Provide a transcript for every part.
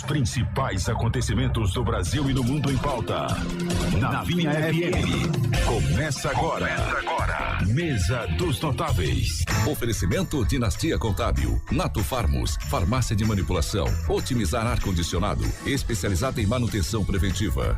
principais acontecimentos do Brasil e do mundo em pauta. Na Vinha FM. Começa agora. Mesa dos Notáveis. Oferecimento Dinastia Contábil, Nato Farmos, farmácia de manipulação, otimizar ar-condicionado, especializada em manutenção preventiva.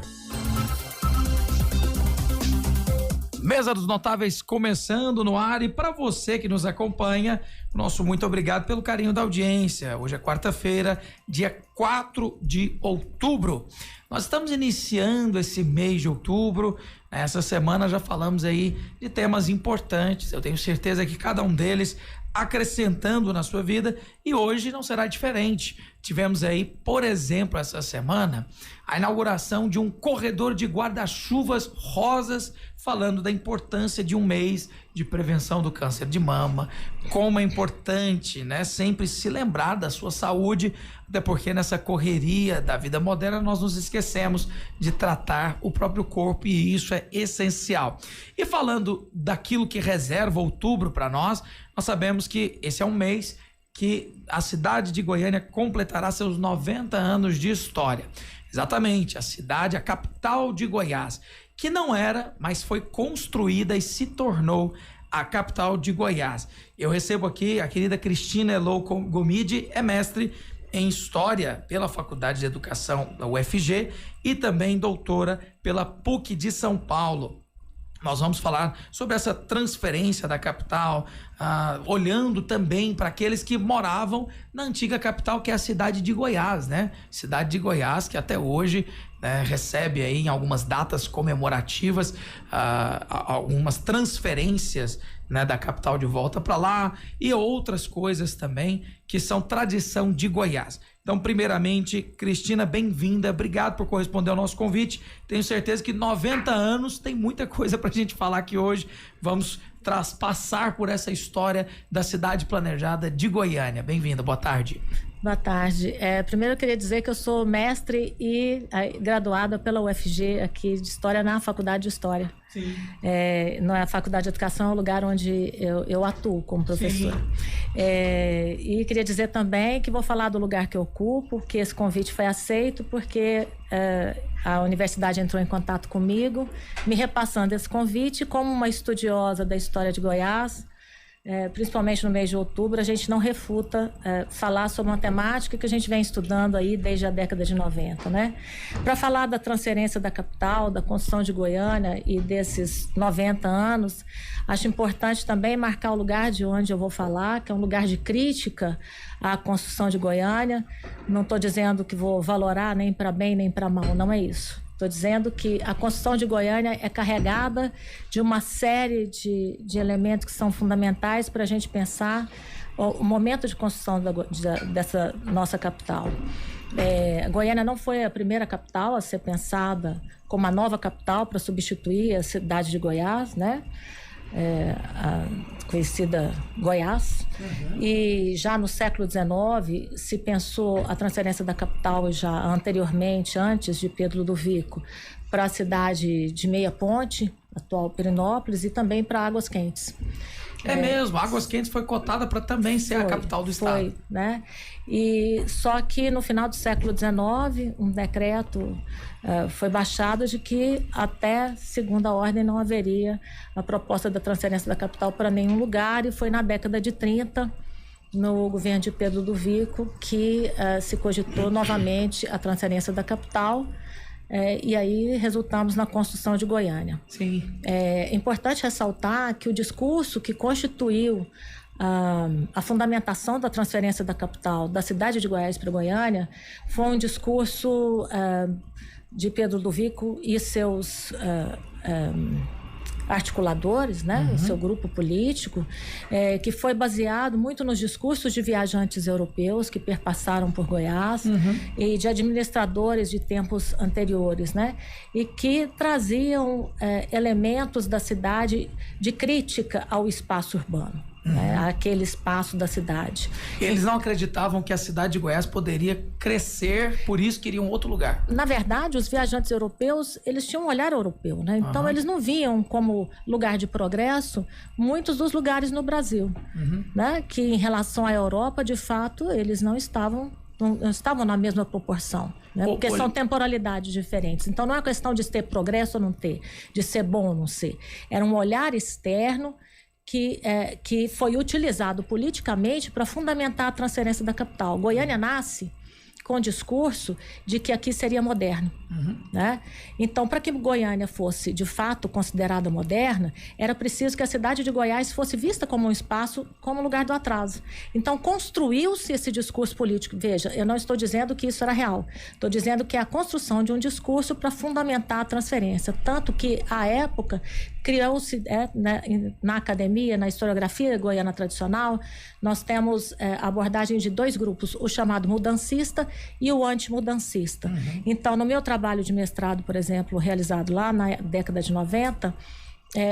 Mesa dos Notáveis começando no ar, e para você que nos acompanha, nosso muito obrigado pelo carinho da audiência. Hoje é quarta-feira, dia 4 de outubro. Nós estamos iniciando esse mês de outubro. Essa semana já falamos aí de temas importantes. Eu tenho certeza que cada um deles acrescentando na sua vida, e hoje não será diferente. Tivemos aí, por exemplo, essa semana, a inauguração de um corredor de guarda-chuvas rosas, falando da importância de um mês de prevenção do câncer de mama, como é importante, né, sempre se lembrar da sua saúde, até porque nessa correria da vida moderna nós nos esquecemos de tratar o próprio corpo, e isso é essencial. E falando daquilo que reserva outubro para nós sabemos que esse é um mês que a cidade de Goiânia completará seus 90 anos de história. Exatamente, a cidade, a capital de Goiás, que não era, mas foi construída e se tornou a capital de Goiás. Eu recebo aqui a querida Cristina Elô Gomide, é mestre em História pela Faculdade de Educação da UFG e também doutora pela PUC de São Paulo. Nós vamos falar sobre essa transferência da capital, olhando também para aqueles que moravam na antiga capital, que é a cidade de Goiás, né? Cidade de Goiás que até hoje, né, recebe aí em algumas datas comemorativas algumas transferências, né, da capital de volta para lá, e outras coisas também que são tradição de Goiás. Então, primeiramente, Cristina, bem-vinda, obrigado por corresponder ao nosso convite. Tenho certeza que 90 anos tem muita coisa pra gente falar aqui hoje. Vamos passar por essa história da cidade planejada de Goiânia. Bem-vinda, boa tarde. Boa tarde. Primeiro eu queria dizer que eu sou mestre e graduada pela UFG aqui de História, na Faculdade de História. Sim. Na Faculdade de Educação é o lugar onde eu atuo como professora. E queria dizer também que vou falar do lugar que eu ocupo, que esse convite foi aceito porque a universidade entrou em contato comigo, me repassando esse convite. Como uma estudiosa da história de Goiás, principalmente no mês de outubro, a gente não refuta falar sobre uma temática que a gente vem estudando aí desde a década de 90, né? Para falar da transferência da capital, da construção de Goiânia e desses 90 anos, acho importante também marcar o lugar de onde eu vou falar, que é um lugar de crítica à construção de Goiânia. Não estou dizendo que vou valorar nem para bem nem para mal, não é isso. Estou dizendo que a construção de Goiânia é carregada de uma série de elementos que são fundamentais para a gente pensar o momento de construção dessa nossa capital. Goiânia não foi a primeira capital a ser pensada como a nova capital para substituir a cidade de Goiás, né? A conhecida Goiás. E já no século XIX se pensou a transferência da capital já anteriormente, antes de Pedro Ludovico, para a cidade de Meia Ponte, atual Perinópolis, e também para Águas Quentes. Mesmo, Águas Quentes foi cotada para também ser a capital do estado. Foi, né? E só que no final do século XIX, um decreto foi baixado de que até segunda ordem não haveria a proposta da transferência da capital para nenhum lugar, e foi na década de 30, no governo de Pedro Ludovico, que se cogitou novamente a transferência da capital. E aí resultamos na construção de Goiânia. Sim. É importante ressaltar que o discurso que constituiu a fundamentação da transferência da capital da cidade de Goiás para Goiânia foi um discurso de Pedro Ludovico e seus articuladores, né, o seu grupo político, que foi baseado muito nos discursos de viajantes europeus que perpassaram por Goiás e de administradores de tempos anteriores, né, e que traziam elementos da cidade de crítica ao espaço urbano. Aquele espaço da cidade. Eles não acreditavam que a cidade de Goiás poderia crescer, por isso queriam outro lugar. Na verdade, os viajantes europeus, eles tinham um olhar europeu, né? Então eles não viam como lugar de progresso muitos dos lugares no Brasil, né? Que em relação à Europa, de fato, eles não estavam não estavam na mesma proporção, né? Porque são temporalidades diferentes. Então, não é questão de ter progresso ou não ter, de ser bom ou não ser. Era um olhar externo que foi utilizado politicamente para fundamentar a transferência da capital. Goiânia nasce com o discurso de que aqui seria moderno, né? Então, para que Goiânia fosse, de fato, considerada moderna, era preciso que a cidade de Goiás fosse vista como um espaço, como lugar do atraso. Então, construiu-se esse discurso político. Veja, eu não estou dizendo que isso era real. Estou dizendo que é a construção de um discurso para fundamentar a transferência. Tanto que, à época, criou-se, na academia, na historiografia goiana tradicional, nós temos a abordagem de dois grupos, o chamado mudancista e o antimudancista. Então, no meu trabalho de mestrado, por exemplo, realizado lá na década de 90,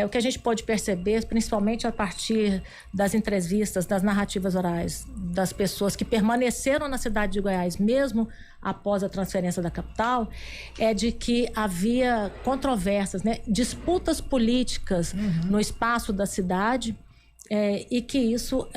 o que a gente pode perceber, principalmente a partir das entrevistas, das narrativas orais, das pessoas que permaneceram na cidade de Goiás, mesmo após a transferência da capital, é de que havia controvérsias, né? Disputas políticas no espaço da cidade, e que isso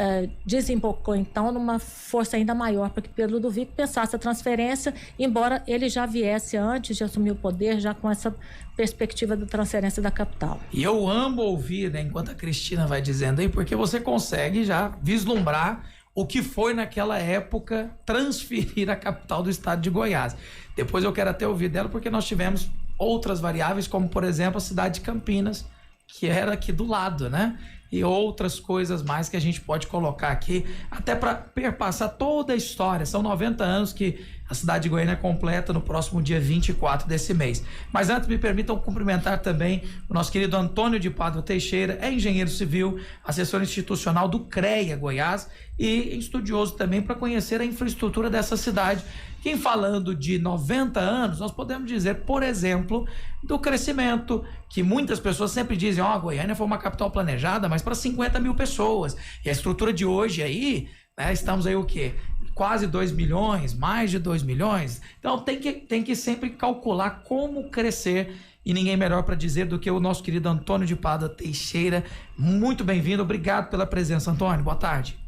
desembocou, então, numa força ainda maior para que Pedro Ludovico pensasse a transferência, embora ele já viesse antes de assumir o poder, já com essa perspectiva da transferência da capital. E eu amo ouvir, né, enquanto a Cristina vai dizendo aí, porque você consegue já vislumbrar o que foi naquela época transferir a capital do estado de Goiás. Depois eu quero até ouvir dela, porque nós tivemos outras variáveis, como, por exemplo, a cidade de Campinas, que era aqui do lado, né? E outras coisas mais que a gente pode colocar aqui, até para perpassar toda a história. São 90 anos que a cidade de Goiânia completa no próximo dia 24 desse mês. Mas antes, me permitam cumprimentar também o nosso querido Antônio de Pádua Teixeira, é engenheiro civil, assessor institucional do CREA Goiás e estudioso também para conhecer a infraestrutura dessa cidade. Quem falando de 90 anos, nós podemos dizer, por exemplo, do crescimento, que muitas pessoas sempre dizem, Goiânia foi uma capital planejada, mas para 50 mil pessoas. E a estrutura de hoje aí, né, estamos aí o quê? Quase 2 milhões, mais de 2 milhões. Então tem que sempre calcular como crescer, e ninguém melhor para dizer do que o nosso querido Antônio de Pádua Teixeira. Muito bem-vindo, obrigado pela presença, Antônio. Boa tarde.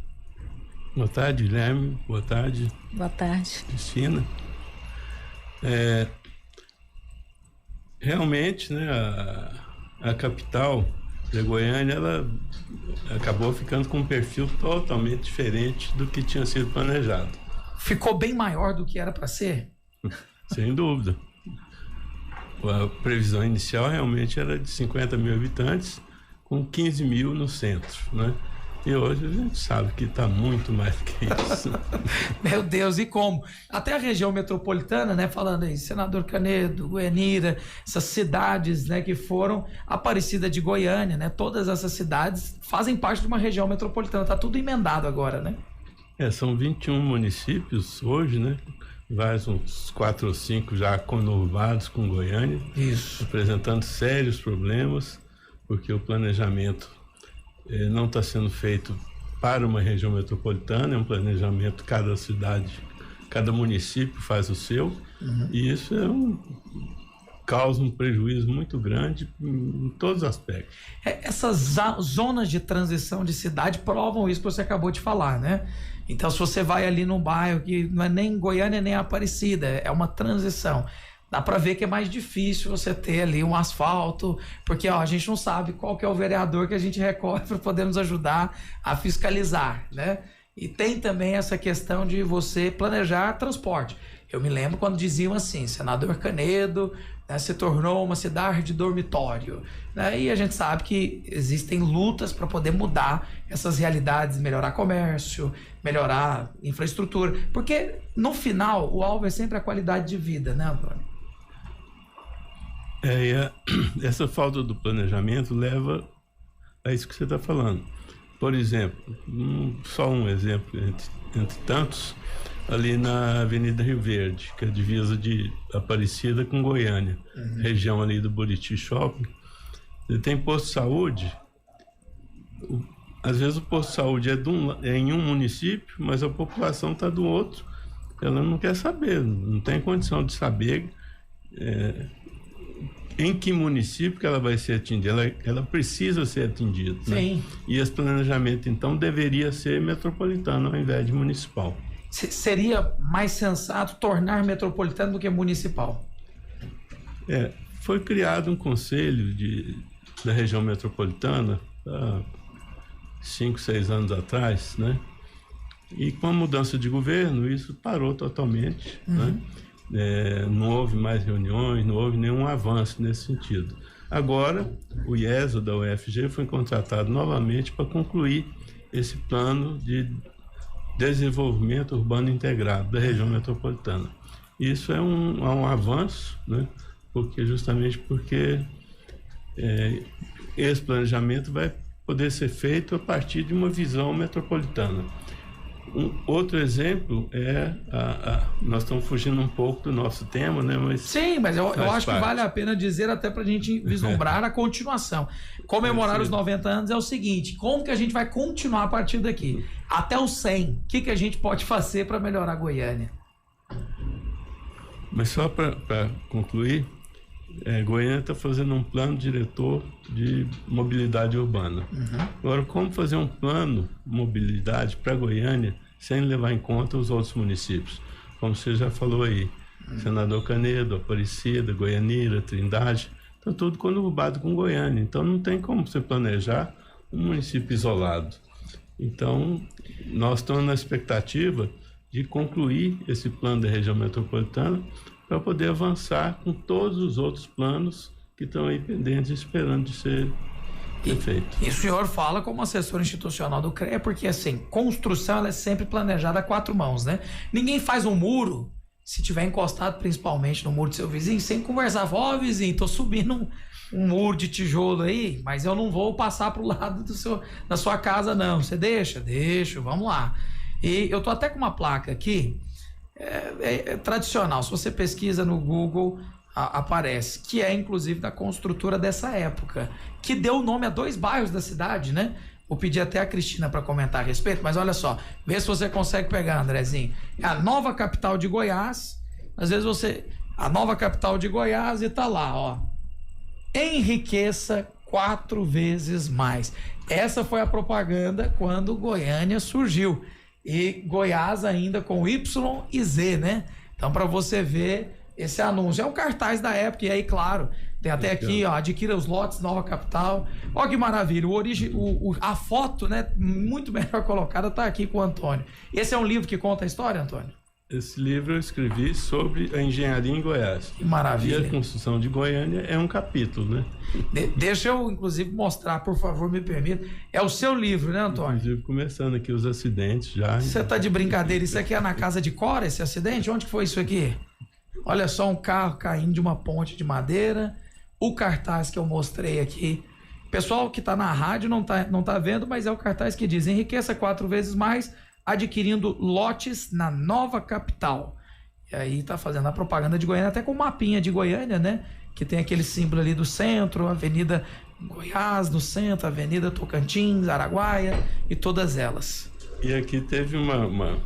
Boa tarde, Guilherme. Boa tarde. Boa tarde. Cristina. Realmente, né, a capital de Goiânia, ela acabou ficando com um perfil totalmente diferente do que tinha sido planejado. Ficou bem maior do que era para ser? Sem dúvida. A previsão inicial realmente era de 50 mil habitantes, com 15 mil no centro, né? E hoje a gente sabe que está muito mais do que isso. Meu Deus, e como? Até a região metropolitana, né? Falando aí, Senador Canedo, Goianira, essas cidades, né, que foram Aparecida de Goiânia, né? Todas essas cidades fazem parte de uma região metropolitana. Tá tudo emendado agora, né? São 21 municípios hoje, né? Vários, uns 4 ou 5 já conurbados com Goiânia. Isso. Apresentando sérios problemas, porque o planejamento não está sendo feito para uma região metropolitana, é um planejamento, cada cidade, cada município faz o seu, e isso causa um prejuízo muito grande em todos os aspectos. Essas zonas de transição de cidade provam isso que você acabou de falar, né? Então, se você vai ali num bairro que não é nem Goiânia nem Aparecida, é uma transição, dá para ver que é mais difícil você ter ali um asfalto, porque a gente não sabe qual que é o vereador que a gente recorre para poder nos ajudar a fiscalizar, né? E tem também essa questão de você planejar transporte. Eu me lembro quando diziam assim, Senador Canedo, né, se tornou uma cidade de dormitório, né? E a gente sabe que existem lutas para poder mudar essas realidades, melhorar comércio, melhorar infraestrutura, porque no final o alvo é sempre a qualidade de vida, né, Antônio? Essa falta do planejamento leva a isso que você está falando. Por exemplo, só um exemplo entre tantos, ali na Avenida Rio Verde, que é a divisa de Aparecida com Goiânia, região ali do Buriti Shopping, tem posto de saúde. Às vezes o posto de saúde é em um município, mas a população está do outro. Ela não quer saber, não tem condição de saber em que município que ela vai ser atendida. Ela precisa ser atendida. Sim. Né? E esse planejamento, então, deveria ser metropolitano ao invés de municipal. seria mais sensato tornar metropolitano do que municipal? Foi criado um conselho da região metropolitana há 5, 6 anos atrás, né? E com a mudança de governo, isso parou totalmente, né? Não houve mais reuniões, não houve nenhum avanço nesse sentido. Agora, o IESA da UFG foi contratado novamente para concluir esse plano de desenvolvimento urbano integrado da região metropolitana. Isso é um avanço, né? Justamente porque esse planejamento vai poder ser feito a partir de uma visão metropolitana. Outro exemplo nós estamos fugindo um pouco do nosso tema, né? Sim, mas eu acho que vale a pena dizer até para a gente vislumbrar a continuação. Comemorar os 90 anos é o seguinte: como que a gente vai continuar a partir daqui? Até os 100, o que a gente pode fazer para melhorar Goiânia? Mas só para concluir, Goiânia está fazendo um plano diretor de mobilidade urbana. Agora, como fazer um plano de mobilidade para Goiânia sem levar em conta os outros municípios? Como você já falou aí, Senador Canedo, Aparecida, Goianira, Trindade, estão tudo conurbado com Goiânia. Então, não tem como você planejar um município isolado. Então, nós estamos na expectativa de concluir esse plano da região metropolitana para poder avançar com todos os outros planos que estão aí pendentes, esperando de ser feito. E o senhor fala como assessor institucional do CREA, porque assim, construção ela é sempre planejada a 4 mãos, né? Ninguém faz um muro, se tiver encostado principalmente no muro do seu vizinho, sem conversar. Vizinho, tô subindo um muro de tijolo aí, mas eu não vou passar pro lado da sua casa, não. Você deixa, vamos lá. E eu tô até com uma placa aqui, é tradicional, se você pesquisa no Google, aparece, que é inclusive da construtora dessa época, que deu o nome a 2 bairros da cidade, né? Vou pedir até a Cristina para comentar a respeito, mas olha só, vê se você consegue pegar, Andrezinho. É a nova capital de Goiás, às vezes a nova capital de Goiás e tá lá, ó, enriqueça 4 vezes mais. Essa foi a propaganda quando Goiânia surgiu. E Goiás ainda com Y e Z, né? Então, para você ver esse anúncio. É um cartaz da época, e aí, claro, tem até aqui, ó, adquira os lotes Nova Capital. Ó que maravilha, a foto, né, muito melhor colocada, tá aqui com o Antônio. Esse é um livro que conta a história, Antônio? Esse livro eu escrevi sobre a engenharia em Goiás. Que maravilha. E a construção de Goiânia é um capítulo, né? Deixa eu, inclusive, mostrar, por favor, me permita. É o seu livro, né, Antônio? Inclusive, começando aqui os acidentes já. Você tá de brincadeira. Isso aqui é na casa de Cora, esse acidente? Onde que foi isso aqui? Olha só, um carro caindo de uma ponte de madeira. O cartaz que eu mostrei aqui. Pessoal que tá na rádio não tá vendo, mas é o cartaz que diz: enriqueça 4 vezes mais, adquirindo lotes na Nova Capital. E aí tá fazendo a propaganda de Goiânia, até com o mapinha de Goiânia, né? Que tem aquele símbolo ali do centro, Avenida Goiás no centro, Avenida Tocantins, Araguaia e todas elas. E aqui teve um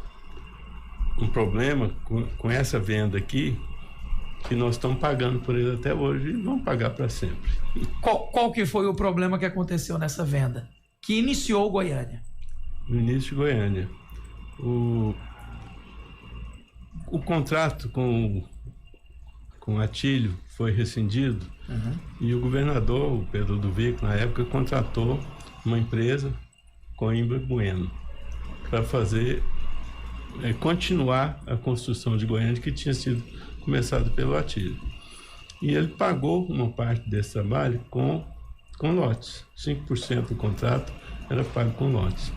problema com essa venda aqui, que nós estamos pagando por ele até hoje e vamos pagar para sempre. Qual que foi o problema que aconteceu nessa venda? Que iniciou Goiânia? No início de Goiânia. O contrato com Atílio foi rescindido, e o governador, o Pedro Ludovico, na época, contratou uma empresa, Coimbra Bueno, para continuar a construção de Goiânia, que tinha sido começada pelo Atílio. E ele pagou uma parte desse trabalho com lotes. 5% do contrato era pago com lotes.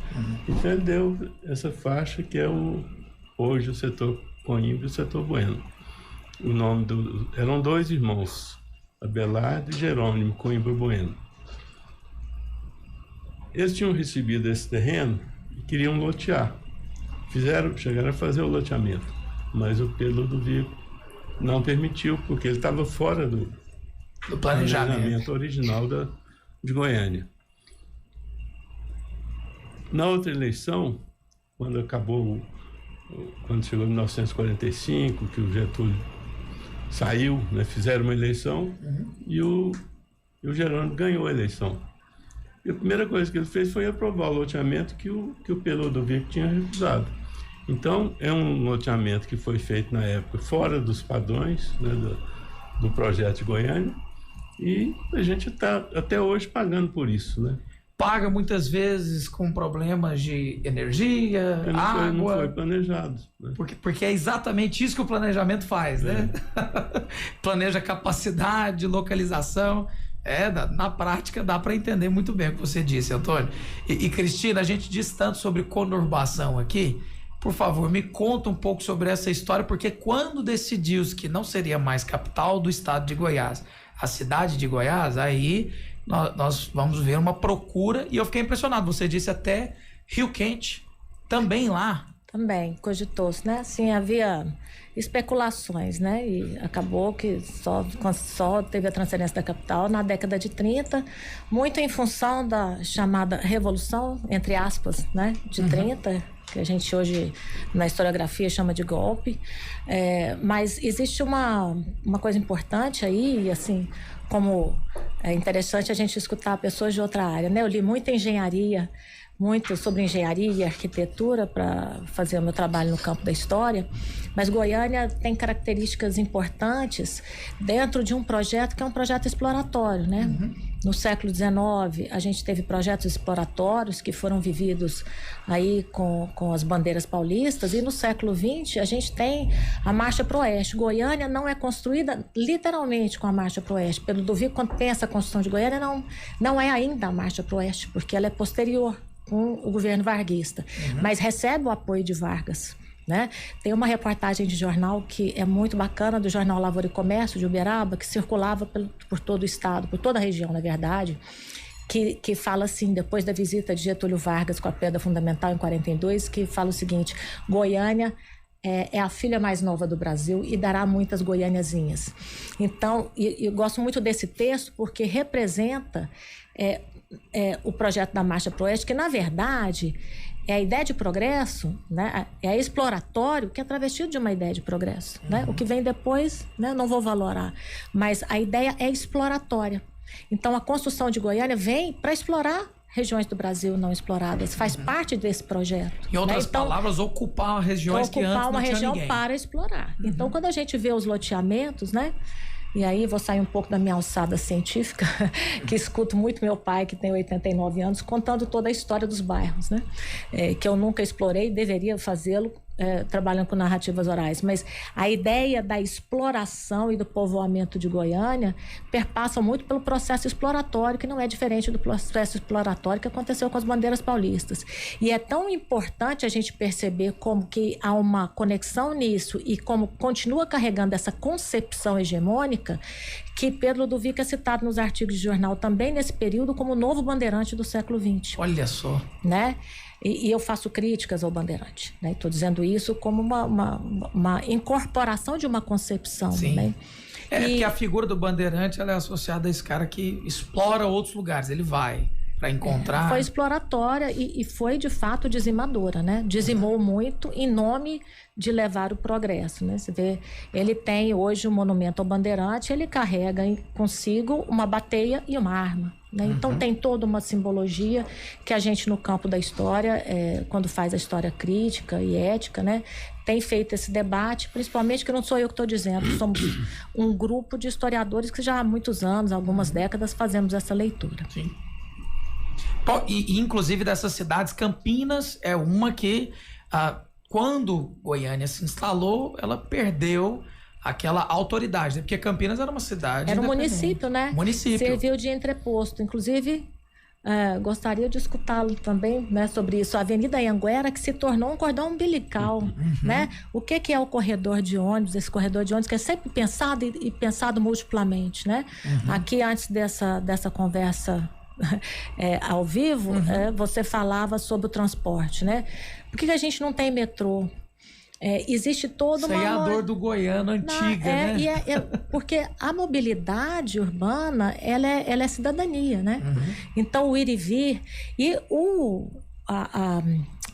Então ele deu essa faixa que é hoje o setor Coimbra e o setor Bueno. O nome eram 2 irmãos, Abelardo e Jerônimo Coimbra Bueno. Eles tinham recebido esse terreno e queriam lotear. Chegaram a fazer o loteamento, mas o Pedro Ludovico não permitiu, porque ele estava fora do planejamento original de Goiânia. Na outra eleição, quando chegou em 1945, que o Getúlio saiu, né, fizeram uma eleição, e o Jerônimo ganhou a eleição. E a primeira coisa que ele fez foi aprovar o loteamento que o Pedro Ludovico tinha recusado. Então, é um loteamento que foi feito na época fora dos padrões, né, do projeto de Goiânia, e a gente está até hoje pagando por isso, né? Paga muitas vezes com problemas de energia, água. Não foi planejado. Né? Porque é exatamente isso que o planejamento faz, né? Planeja capacidade, localização. Na prática dá para entender muito bem o que você disse, Antônio. E Cristina, a gente diz tanto sobre conurbação aqui. Por favor, me conta um pouco sobre essa história, porque quando decidiu-se que não seria mais capital do estado de Goiás, a cidade de Goiás, aí nós vamos ver uma procura, e eu fiquei impressionado. Você disse até Rio Quente, também lá. Também, cogitou-se, né? Assim, havia especulações, né? E acabou que só teve a transferência da capital na década de 30, muito em função da chamada revolução, entre aspas, né? De 30, que a gente hoje na historiografia chama de golpe. Mas existe uma coisa importante aí, assim, como é interessante a gente escutar pessoas de outra área, né? Eu li muito sobre engenharia e arquitetura para fazer o meu trabalho no campo da história, mas Goiânia tem características importantes dentro de um projeto que é um projeto exploratório, né? No século XIX, a gente teve projetos exploratórios que foram vividos aí com as bandeiras paulistas, e no século XX a gente tem a Marcha pro Oeste. Goiânia não é construída literalmente com a Marcha pro Oeste. Pedro Duvico, quando pensa a construção de Goiânia, não é ainda a Marcha pro Oeste, porque ela é posterior com o governo varguista, mas recebe o apoio de Vargas, né? Tem uma reportagem de jornal que é muito bacana, do jornal Lavoura e Comércio de Uberaba, que circulava por todo o estado, por toda a região, na verdade, que fala assim, depois da visita de Getúlio Vargas com a Pedra Fundamental em 42, que fala o seguinte: Goiânia é a filha mais nova do Brasil e dará muitas goianiazinhas. Então, eu gosto muito desse texto porque representa o projeto da Marcha pro Oeste, que na verdade é a ideia de progresso, né? É exploratório, que é travestido de uma ideia de progresso, né? O que vem depois, né? Não vou valorar, mas a ideia é exploratória. Então a construção de Goiânia vem para explorar regiões do Brasil não exploradas, faz parte desse projeto. Em outras palavras, ocupar regiões que antes não tinha ninguém. Ocupar uma região para explorar. Então, quando a gente vê os loteamentos, né? E aí vou sair um pouco da minha alçada científica, que escuto muito meu pai, que tem 89 anos, contando toda a história dos bairros, né? Que eu nunca explorei, deveria fazê-lo, trabalhando com narrativas orais. Mas a ideia da exploração e do povoamento de Goiânia perpassa muito pelo processo exploratório, que não é diferente do processo exploratório que aconteceu com as bandeiras paulistas. E é tão importante a gente perceber como que há uma conexão nisso e como continua carregando essa concepção hegemônica, que Pedro Ludovico é citado nos artigos de jornal também nesse período como o novo bandeirante do século XX. Olha só. Né? E eu faço críticas ao Bandeirante, né? Estou dizendo isso como uma incorporação de uma concepção. Sim. Né? Que a figura do Bandeirante ela é associada a esse cara que explora outros lugares, ele vai para encontrar. Foi exploratória e foi de fato dizimadora, né? Dizimou muito em nome de levar o progresso, né? Você vê, ele tem hoje um monumento ao Bandeirante, ele carrega consigo uma bateia e uma arma. Né? Então tem toda uma simbologia que a gente no campo da história, quando faz a história crítica e ética, né, tem feito esse debate, principalmente que não sou eu que estou dizendo, somos um grupo de historiadores que já há muitos anos, algumas décadas, fazemos essa leitura. Sim. E inclusive dessas cidades, Campinas é uma que, quando Goiânia se instalou, ela perdeu aquela autoridade, né? Porque Campinas era uma cidade... Era um município, né? Município. Serviu de entreposto. Inclusive, gostaria de escutá-lo também, né, sobre isso. A Avenida Anhanguera, que se tornou um cordão umbilical, né? O que é o corredor de ônibus? Esse corredor de ônibus que é sempre pensado e pensado multiplamente, né? Aqui, antes dessa conversa ao vivo, você falava sobre o transporte, né? Por que a gente não tem metrô? Existe toda uma... Isso aí é a dor do goiano antiga, né? Porque a mobilidade urbana, ela é cidadania, né? Então, o ir e vir... E a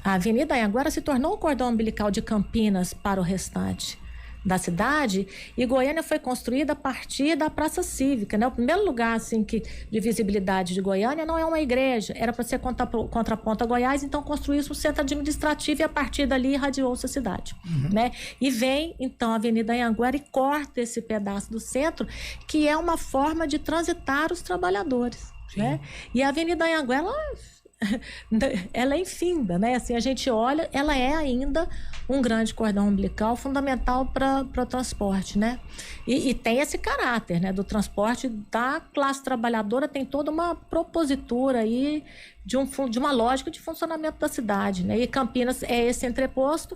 Avenida Anhanguera se tornou o cordão umbilical de Campinas para o restante, da cidade, e Goiânia foi construída a partir da Praça Cívica, né? O primeiro lugar assim, de visibilidade de Goiânia não é uma igreja, era para ser contraponto a Goiás, então construiu-se um centro administrativo e a partir dali irradiou-se a cidade. Né? E vem, então, a Avenida Anhanguera e corta esse pedaço do centro, que é uma forma de transitar os trabalhadores. Né? E a Avenida Anhanguera, ela é infinda, né? Assim, a gente olha, ela é ainda um grande cordão umbilical fundamental para o transporte, né? E tem esse caráter, né? Do transporte da classe trabalhadora, tem toda uma propositura aí de uma lógica de funcionamento da cidade, né? E Campinas é esse entreposto.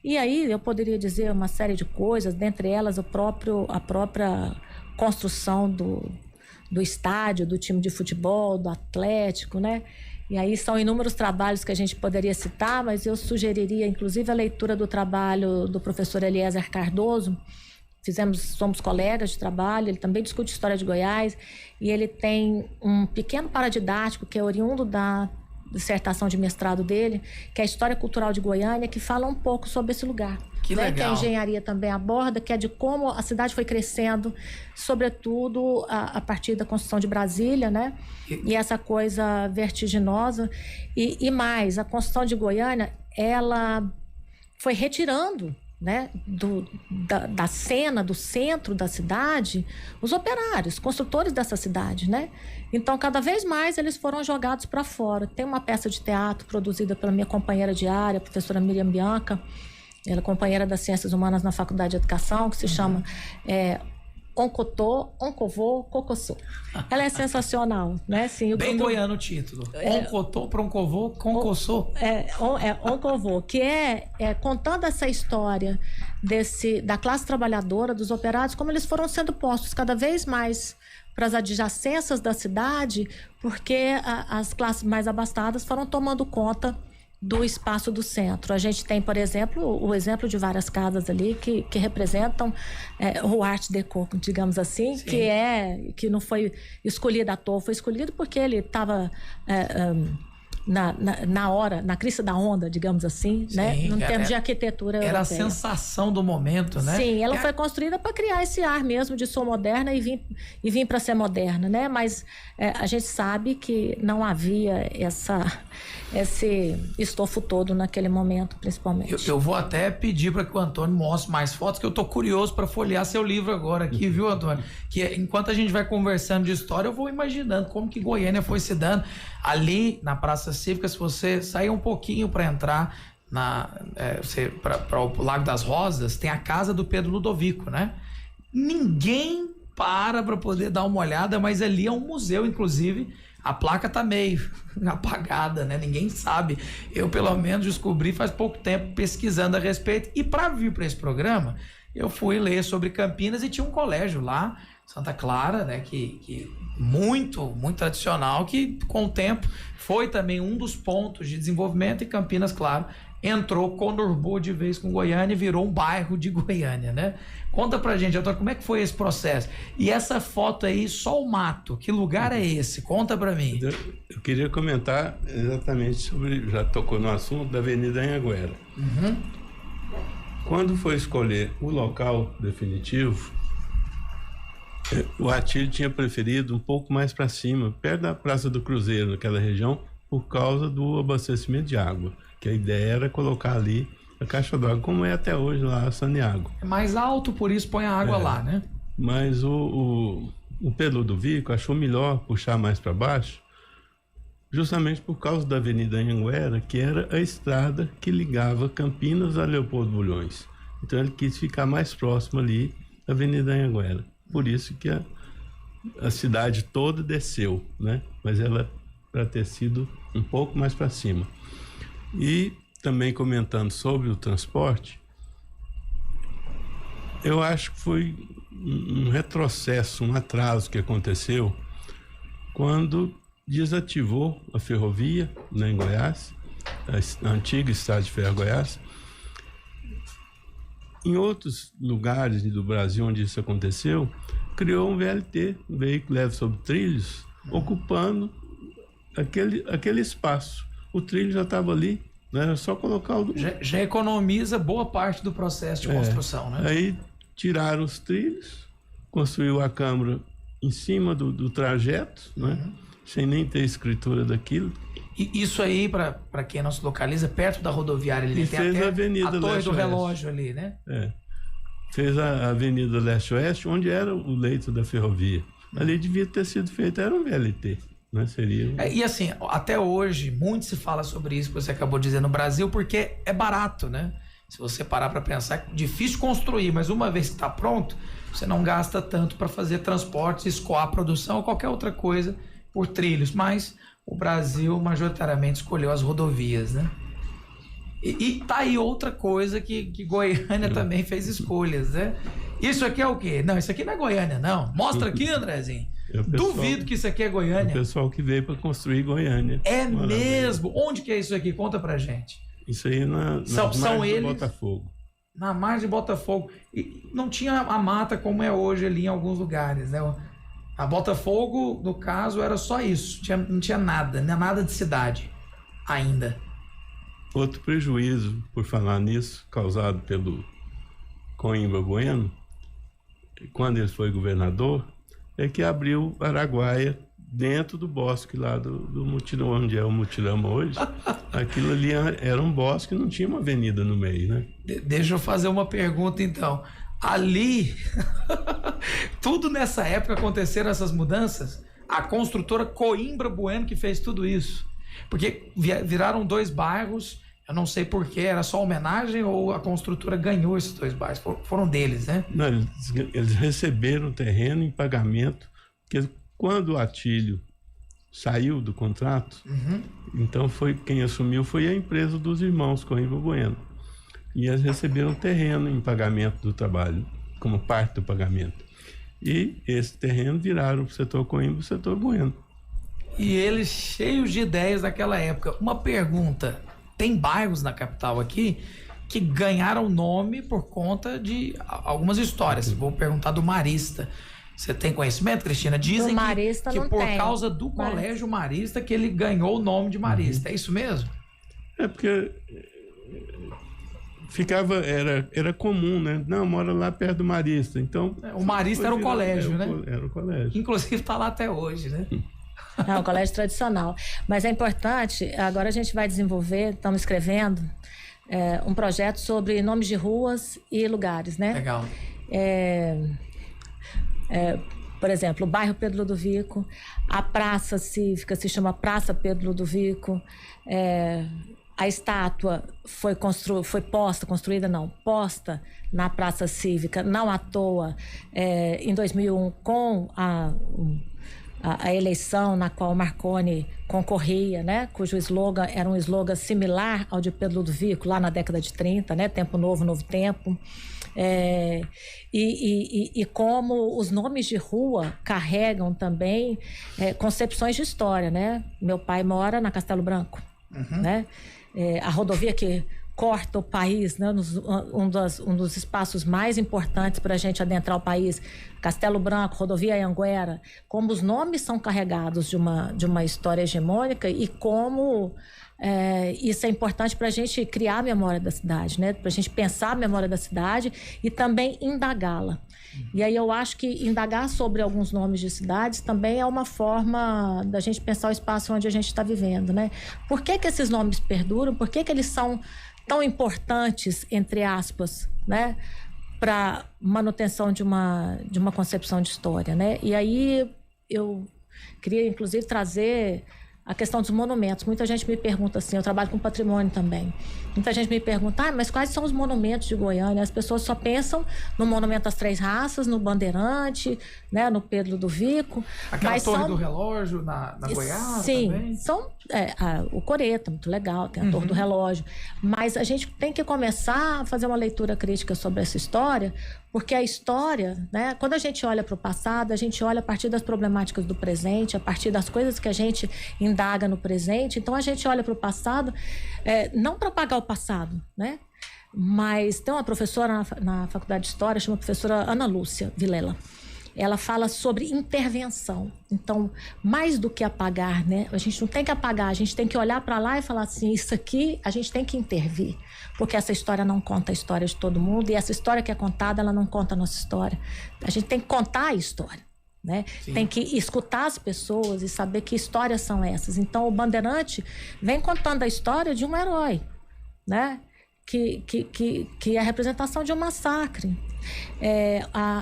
E aí eu poderia dizer uma série de coisas, dentre elas a própria construção do estádio, do time de futebol, do Atlético, né? E aí são inúmeros trabalhos que a gente poderia citar, mas eu sugeriria, inclusive, a leitura do trabalho do professor Eliezer Cardoso. Somos colegas de trabalho, ele também discute história de Goiás, e ele tem um pequeno paradidático que é oriundo da dissertação de mestrado dele, que é a História Cultural de Goiânia, que fala um pouco sobre esse lugar. Que legal. Que a engenharia também aborda, que é de como a cidade foi crescendo, sobretudo a partir da construção de Brasília, né? E essa coisa vertiginosa. E mais, a construção de Goiânia, ela foi retirando, né, da cena, do centro da cidade, os operários, construtores dessa cidade, né? Então, cada vez mais eles foram jogados para fora. Tem uma peça de teatro produzida pela minha companheira de área, a professora Miriam Bianca, ela é companheira das Ciências Humanas na Faculdade de Educação, que se chama Oncotô, Oncovô, Cocossô. Ela é sensacional, né? Assim, bem goiano o título. Oncotô, Proncovô, Concossô. Oncovô, que é contando essa história da classe trabalhadora, dos operários, como eles foram sendo postos cada vez mais para as adjacências da cidade, porque as classes mais abastadas foram tomando conta do espaço do centro. A gente tem, por exemplo, o exemplo de várias casas ali que representam o Art Deco, digamos assim, que não foi escolhido à toa, foi escolhido porque ele estava na crista da onda, digamos assim, né? Em termos de arquitetura europeia. Era a sensação do momento, né? Sim, ela foi construída para criar esse ar mesmo de sou moderna e vir para ser moderna, né? Mas a gente sabe que não havia esse estofo todo naquele momento, principalmente. Eu vou até pedir para que o Antônio mostre mais fotos, que eu tô curioso para folhear seu livro agora aqui, viu, Antônio? Que enquanto a gente vai conversando de história, eu vou imaginando como que Goiânia foi se dando. Ali na Praça Cívica, se você sair um pouquinho para entrar para o Lago das Rosas, tem a casa do Pedro Ludovico, né? Ninguém para poder dar uma olhada, mas ali é um museu, inclusive. A placa tá meio apagada, né? Ninguém sabe. Eu, pelo menos, descobri faz pouco tempo pesquisando a respeito. E para vir para esse programa, eu fui ler sobre Campinas e tinha um colégio lá, Santa Clara, né? Que muito, muito tradicional, que com o tempo foi também um dos pontos de desenvolvimento, e Campinas, claro, entrou, conurbou de vez com Goiânia e virou um bairro de Goiânia, né? Conta pra gente, Antônio, como é que foi esse processo? E essa foto aí, só o mato, que lugar é esse? Conta pra mim. Eu queria comentar exatamente sobre, já tocou no assunto da Avenida Anhanguera. Quando foi escolher o local definitivo, o Atílio tinha preferido um pouco mais para cima, perto da Praça do Cruzeiro, naquela região, por causa do abastecimento de água, que a ideia era colocar ali a caixa d'água, como é até hoje lá a Saniago. É mais alto, por isso põe a água lá, né? Mas o Pedro Ludovico achou melhor puxar mais para baixo, justamente por causa da Avenida Anhanguera, que era a estrada que ligava Campinas a Leopoldo Bulhões. Então ele quis ficar mais próximo ali da Avenida Anhanguera. Por isso que a cidade toda desceu, né? Mas ela para ter sido um pouco mais para cima. E também comentando sobre o transporte, eu acho que foi um retrocesso, um atraso que aconteceu quando desativou a ferrovia, né, em Goiás, a antiga Estrada de Ferro Goiás. Em outros lugares do Brasil onde isso aconteceu, criou um VLT, um veículo leve sobre trilhos, ocupando aquele espaço. O trilho já estava ali Não era só colocar o... Já economiza boa parte do processo de construção, né? Aí tiraram os trilhos, construiu a câmara em cima do trajeto, né? Sem nem ter escritura daquilo. E isso aí, para quem não se localiza, perto da rodoviária ali, E tem fez até a Avenida Torre do Leste-Oeste. Relógio ali, né? Fez a Avenida Leste-Oeste, onde era o leito da ferrovia. Ali devia ter sido feito, era um VLT, né? Seria E assim, até hoje, muito se fala sobre isso que você acabou de dizer no Brasil, porque é barato, né? Se você parar para pensar, é difícil construir, mas uma vez que está pronto, você não gasta tanto para fazer transportes, escoar a produção ou qualquer outra coisa por trilhos. Mas o Brasil majoritariamente escolheu as rodovias, né? E tá aí outra coisa que Goiânia também fez escolhas, né? Isso aqui é o quê? Não, isso aqui não é Goiânia, não. Mostra aqui, Andrezinho. Duvido que isso aqui é Goiânia. O pessoal que veio para construir Goiânia. É mesmo? Onde que é isso aqui? Conta pra gente. Isso aí são eles, do Botafogo. Na margem de Botafogo. E não tinha a mata como é hoje ali em alguns lugares, né? A Botafogo, no caso, era só isso. Não tinha nada, nada de cidade ainda. Outro prejuízo, por falar nisso, causado pelo Coimbra Bueno, quando ele foi governador, é que abriu Araguaia dentro do bosque lá do Mutirão, onde é o Mutirama hoje. Aquilo ali era um bosque, não tinha uma avenida no meio, né? Deixa eu fazer uma pergunta, então. Ali, tudo nessa época aconteceram essas mudanças? A construtora Coimbra Bueno que fez tudo isso? Porque viraram 2 bairros, eu não sei porquê, era só homenagem ou a construtora ganhou esses 2 bairros? Foram deles, né? Não, eles receberam o terreno em pagamento, porque quando o Atílio saiu do contrato, então quem assumiu foi a empresa dos irmãos Coimbra Bueno. E eles receberam terreno em pagamento do trabalho, como parte do pagamento. E esse terreno viraram o setor Coimbra e o setor Bueno. E eles cheios de ideias naquela época. Uma pergunta, tem bairros na capital aqui que ganharam nome por conta de algumas histórias. Vou perguntar do Marista. Você tem conhecimento, Cristina? Dizem que por causa do Colégio Marista que ele ganhou o nome de Marista. É isso mesmo? É porque era comum, né? Não, mora lá perto do Marista. Então, o Marista era o colégio, né? Era o colégio. Inclusive está lá até hoje, né? É um colégio tradicional. Mas é importante, agora a gente vai desenvolver, estamos escrevendo, um projeto sobre nomes de ruas e lugares, né? Legal. Por exemplo, o bairro Pedro Ludovico, a praça cívica se chama Praça Pedro Ludovico, a estátua posta na Praça Cívica, não à toa, em 2001, com a eleição na qual Marconi concorria, né, cujo slogan era um slogan similar ao de Pedro Ludovico, lá na década de 30, né, Tempo Novo, Novo Tempo. E como os nomes de rua carregam também concepções de história, né? Meu pai mora na Castelo Branco, né? A rodovia que corta o país, né? Um dos espaços mais importantes para a gente adentrar o país, Castelo Branco, rodovia Anhanguera, como os nomes são carregados de uma história hegemônica e como isso é importante para a gente criar a memória da cidade, né? Para a gente pensar a memória da cidade e também indagá-la. E aí eu acho que indagar sobre alguns nomes de cidades também é uma forma da gente pensar o espaço onde a gente está vivendo, né? Por que esses nomes perduram? Por que eles são tão importantes, entre aspas, né? Para manutenção de uma concepção de história, né? E aí eu queria, inclusive, trazer a questão dos monumentos. Muita gente me pergunta assim, eu trabalho com patrimônio também. Muita gente me pergunta, mas quais são os monumentos de Goiânia? As pessoas só pensam no Monumento das Três Raças, no Bandeirante, né, no Pedro Ludovico. Aquela Torre do Relógio na Goiás também? Sim, o Coreto, muito legal, tem a Torre do Relógio. Mas a gente tem que começar a fazer uma leitura crítica sobre essa história, porque a história, né, quando a gente olha para o passado, a gente olha a partir das problemáticas do presente, a partir das coisas que a gente indaga no presente. Então a gente olha para o passado, não para apagar o passado, né? Mas tem uma professora na Faculdade de História, chama professora Ana Lúcia Vilela. ela fala sobre intervenção. Então, mais do que apagar, né? A gente não tem que apagar, a gente tem que olhar para lá e falar assim, isso aqui a gente tem que intervir, porque essa história não conta a história de todo mundo, e essa história que é contada, ela não conta a nossa história. A gente tem que contar a história, né? Tem que escutar as pessoas e saber que histórias são essas. Então, o Bandeirante vem contando a história de um herói, né? Que é a representação de um massacre.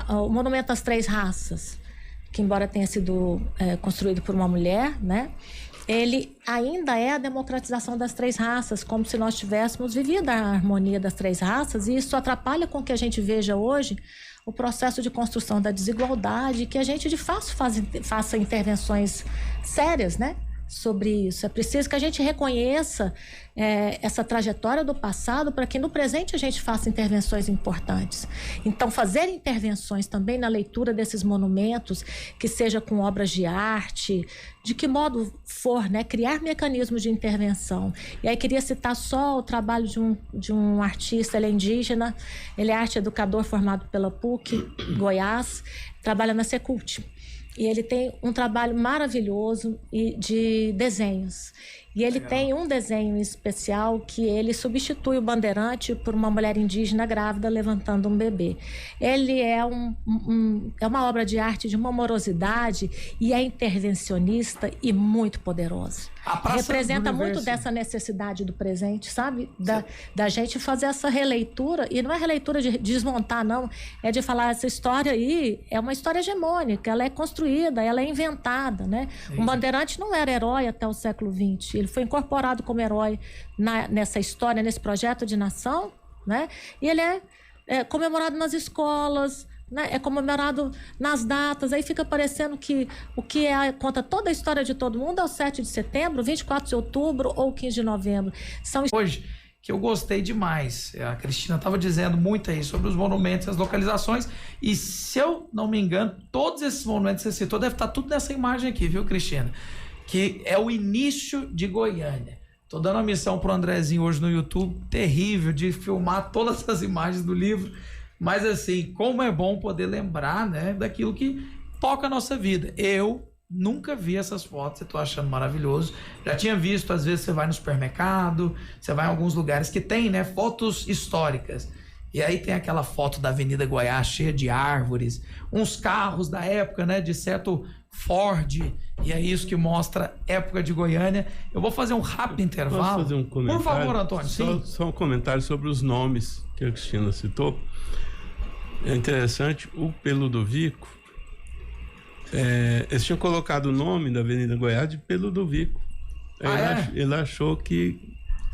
O Monumento às Três Raças, que embora tenha sido construído por uma mulher, né? Ele ainda é a democratização das três raças, como se nós tivéssemos vivido a harmonia das três raças, e isso atrapalha com que a gente veja hoje o processo de construção da desigualdade, que a gente de fato faça intervenções sérias, né, sobre isso. É preciso que a gente reconheça essa trajetória do passado para que no presente a gente faça intervenções importantes. Então, fazer intervenções também na leitura desses monumentos, que seja com obras de arte, de que modo for, né, criar mecanismos de intervenção. E aí queria citar só o trabalho de um artista, ele é indígena, ele é arte educador formado pela PUC, Goiás, trabalha na Secult. E ele tem um trabalho maravilhoso de desenhos. E ele tem um desenho especial que ele substitui o bandeirante por uma mulher indígena grávida levantando um bebê. Ele é uma obra de arte de uma amorosidade e é intervencionista e muito poderoso. Representa muito dessa necessidade do presente, sabe? Da gente fazer essa releitura. E não é releitura de desmontar, não. É de falar, essa história aí é uma história hegemônica. Ela é construída, ela é inventada, né? Um bandeirante não era herói até o século XX. Ele foi incorporado como herói nessa história, nesse projeto de nação, né? E ele é comemorado nas escolas, né? É comemorado nas datas. Aí fica parecendo que o que conta toda a história de todo mundo é o 7 de setembro, 24 de outubro ou 15 de novembro. Hoje, que eu gostei demais. A Cristina estava dizendo muito aí sobre os monumentos e as localizações. E se eu não me engano, todos esses monumentos que você citou deve estar tudo nessa imagem aqui, viu, Cristina? Que é o início de Goiânia. Tô dando uma missão pro Andrezinho hoje no YouTube, terrível, de filmar todas as imagens do livro, mas assim, como é bom poder lembrar, né, daquilo que toca a nossa vida. Eu nunca vi essas fotos, eu tô achando maravilhoso. Já tinha visto, às vezes você vai no supermercado, você vai em alguns lugares que tem, né, fotos históricas. E aí tem aquela foto da Avenida Goiás cheia de árvores, uns carros da época, né, de certo Ford, e é isso que mostra a época de Goiânia. Eu vou fazer um rápido intervalo. Posso fazer um comentário? Por favor, Antônio. Só um comentário sobre os nomes que a Cristina citou. É interessante, o Peludovico, eles tinham colocado o nome da Avenida Goiás de Peludovico. Ele achou que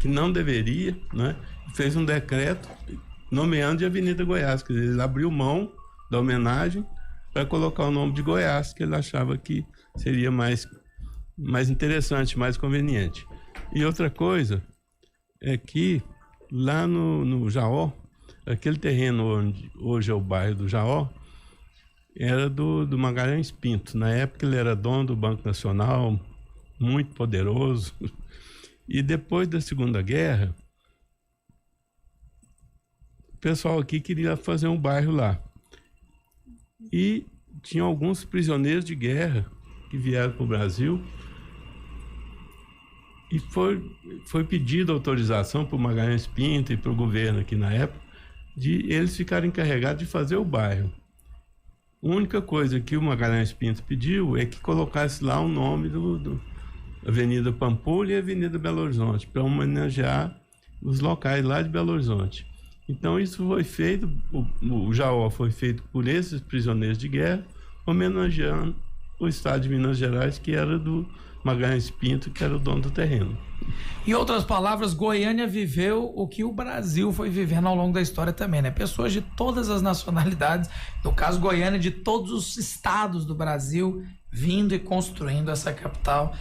não deveria, né? Fez um decreto nomeando de Avenida Goiás, quer dizer, ele abriu mão da homenagem para colocar o nome de Goiás, que ele achava que seria mais interessante, mais conveniente. E outra coisa é que lá no Jaó, aquele terreno onde hoje é o bairro do Jaó, era do Magalhães Pinto. Na época ele era dono do Banco Nacional, muito poderoso. E depois da Segunda Guerra, o pessoal aqui queria fazer um bairro lá. E tinha alguns prisioneiros de guerra que vieram para o Brasil e foi pedido autorização para o Magalhães Pinto e para o governo aqui na época de eles ficarem encarregados de fazer o bairro. A única coisa que o Magalhães Pinto pediu é que colocasse lá o nome do Avenida Pampulha e Avenida Belo Horizonte, para homenagear os locais lá de Belo Horizonte. Então isso foi feito, o Jaó foi feito por esses prisioneiros de guerra, homenageando o estado de Minas Gerais, que era do Magalhães Pinto, que era o dono do terreno. Em outras palavras, Goiânia viveu o que o Brasil foi vivendo ao longo da história também, né? Pessoas de todas as nacionalidades, no caso Goiânia, de todos os estados do Brasil, vindo e construindo essa capital.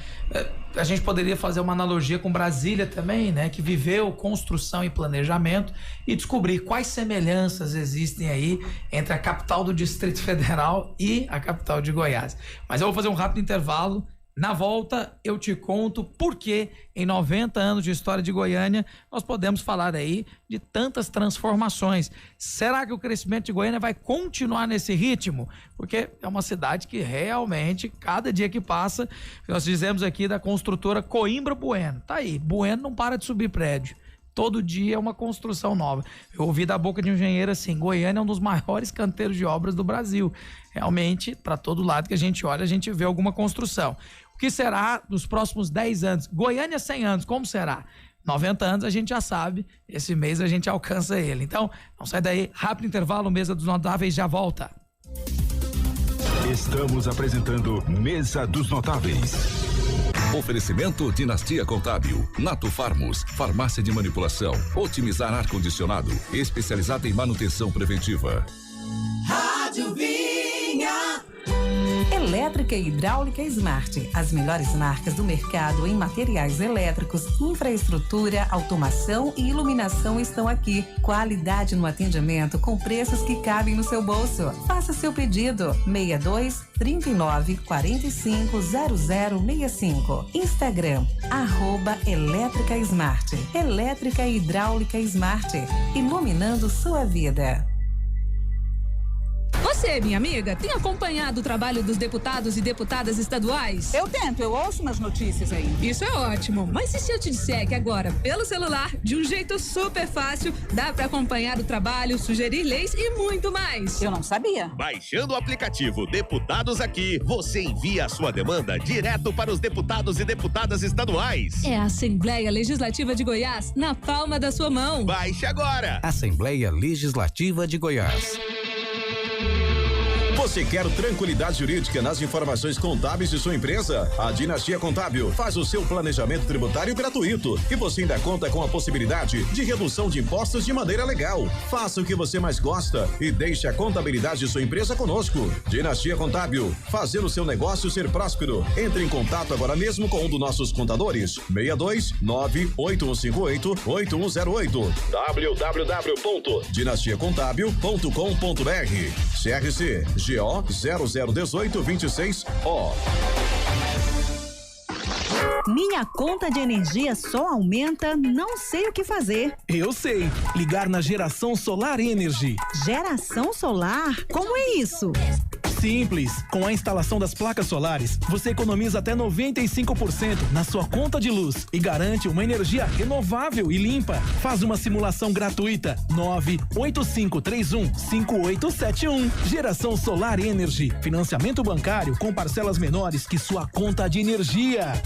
A gente poderia fazer uma analogia com Brasília também, né? Que viveu construção e planejamento, e descobrir quais semelhanças existem aí entre a capital do Distrito Federal e a capital de Goiás. Mas eu vou fazer um rápido intervalo. Na volta, eu te conto por que em 90 anos de história de Goiânia nós podemos falar aí de tantas transformações. Será que o crescimento de Goiânia vai continuar nesse ritmo? Porque é uma cidade que realmente, cada dia que passa, nós dizemos aqui da construtora Coimbra Bueno. Tá aí, Bueno não para de subir prédio. Todo dia é uma construção nova. Eu ouvi da boca de um engenheiro assim, Goiânia é um dos maiores canteiros de obras do Brasil. Realmente, para todo lado que a gente olha, a gente vê alguma construção. O que será nos próximos 10 anos? Goiânia 100 anos, como será? 90 anos a gente já sabe, esse mês a gente alcança ele. Então, não sai daí, rápido intervalo, Mesa dos Notáveis já volta. Estamos apresentando Mesa dos Notáveis. Oferecimento Dinastia Contábil, Nato Farmos, farmácia de manipulação, otimizar ar-condicionado, especializada em manutenção preventiva. Rádio Vinha. Elétrica e Hidráulica Smart. As melhores marcas do mercado em materiais elétricos, infraestrutura, automação e iluminação estão aqui. Qualidade no atendimento com preços que cabem no seu bolso. Faça seu pedido. 62 39 45 0065. Instagram, @Elétrica Smart. Elétrica e Hidráulica Smart. Iluminando sua vida. Você, minha amiga, tem acompanhado o trabalho dos deputados e deputadas estaduais? Eu tento, eu ouço umas notícias aí. Isso é ótimo, mas e se eu te disser que agora, pelo celular, de um jeito super fácil, dá pra acompanhar o trabalho, sugerir leis e muito mais? Eu não sabia. Baixando o aplicativo Deputados Aqui, você envia a sua demanda direto para os deputados e deputadas estaduais. É a Assembleia Legislativa de Goiás na palma da sua mão. Baixe agora! Assembleia Legislativa de Goiás. Você quer tranquilidade jurídica nas informações contábeis de sua empresa? A Dinastia Contábil faz o seu planejamento tributário gratuito e você ainda conta com a possibilidade de redução de impostos de maneira legal. Faça o que você mais gosta e deixe a contabilidade de sua empresa conosco. Dinastia Contábil, fazendo o seu negócio ser próspero. Entre em contato agora mesmo com um dos nossos contadores. 62 98158 8108 www.dinastiacontábil.com.br. CRC GO 001826O. Minha conta de energia só aumenta, não sei o que fazer. Eu sei, ligar na Geração Solar Energy. Geração solar? Como é isso? Simples, com a instalação das placas solares, você economiza até 95% na sua conta de luz e garante uma energia renovável e limpa. Faz uma simulação gratuita, 985315871. Geração Solar Energy, financiamento bancário com parcelas menores que sua conta de energia.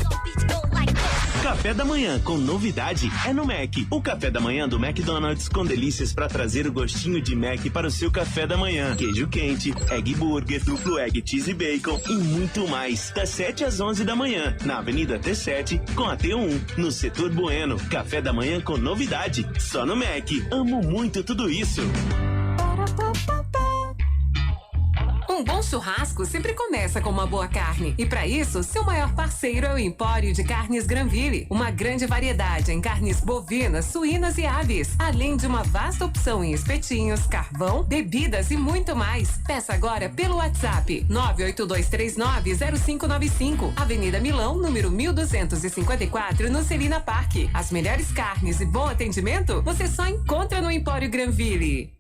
Café da manhã com novidade é no Mac. O café da manhã do McDonald's com delícias para trazer o gostinho de Mac para o seu café da manhã. Queijo quente, egg burger, duplo egg cheese e bacon e muito mais. Das 7 às 11 da manhã, na Avenida T7 com a T1, no Setor Bueno. Café da manhã com novidade, só no Mac. Amo muito tudo isso. Um bom churrasco sempre começa com uma boa carne. E para isso, seu maior parceiro é o Empório de Carnes Granville. Uma grande variedade em carnes bovinas, suínas e aves. Além de uma vasta opção em espetinhos, carvão, bebidas e muito mais. Peça agora pelo WhatsApp 982390595. Avenida Milão, número 1254, no Celina Parque. As melhores carnes e bom atendimento você só encontra no Empório Granville.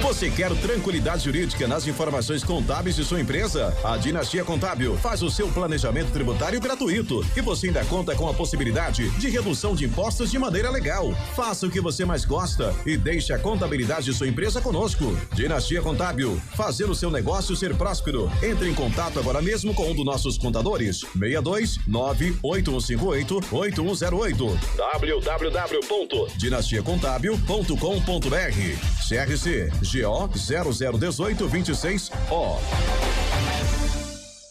Você quer tranquilidade jurídica nas informações contábeis de sua empresa? A Dinastia Contábil faz o seu planejamento tributário gratuito e você ainda conta com a possibilidade de redução de impostos de maneira legal. Faça o que você mais gosta e deixe a contabilidade de sua empresa conosco. Dinastia Contábil, fazendo o seu negócio ser próspero. Entre em contato agora mesmo com um dos nossos contadores. 62 98158 8108 www.dinastiacontábil.com.br. CRC GO 001826O.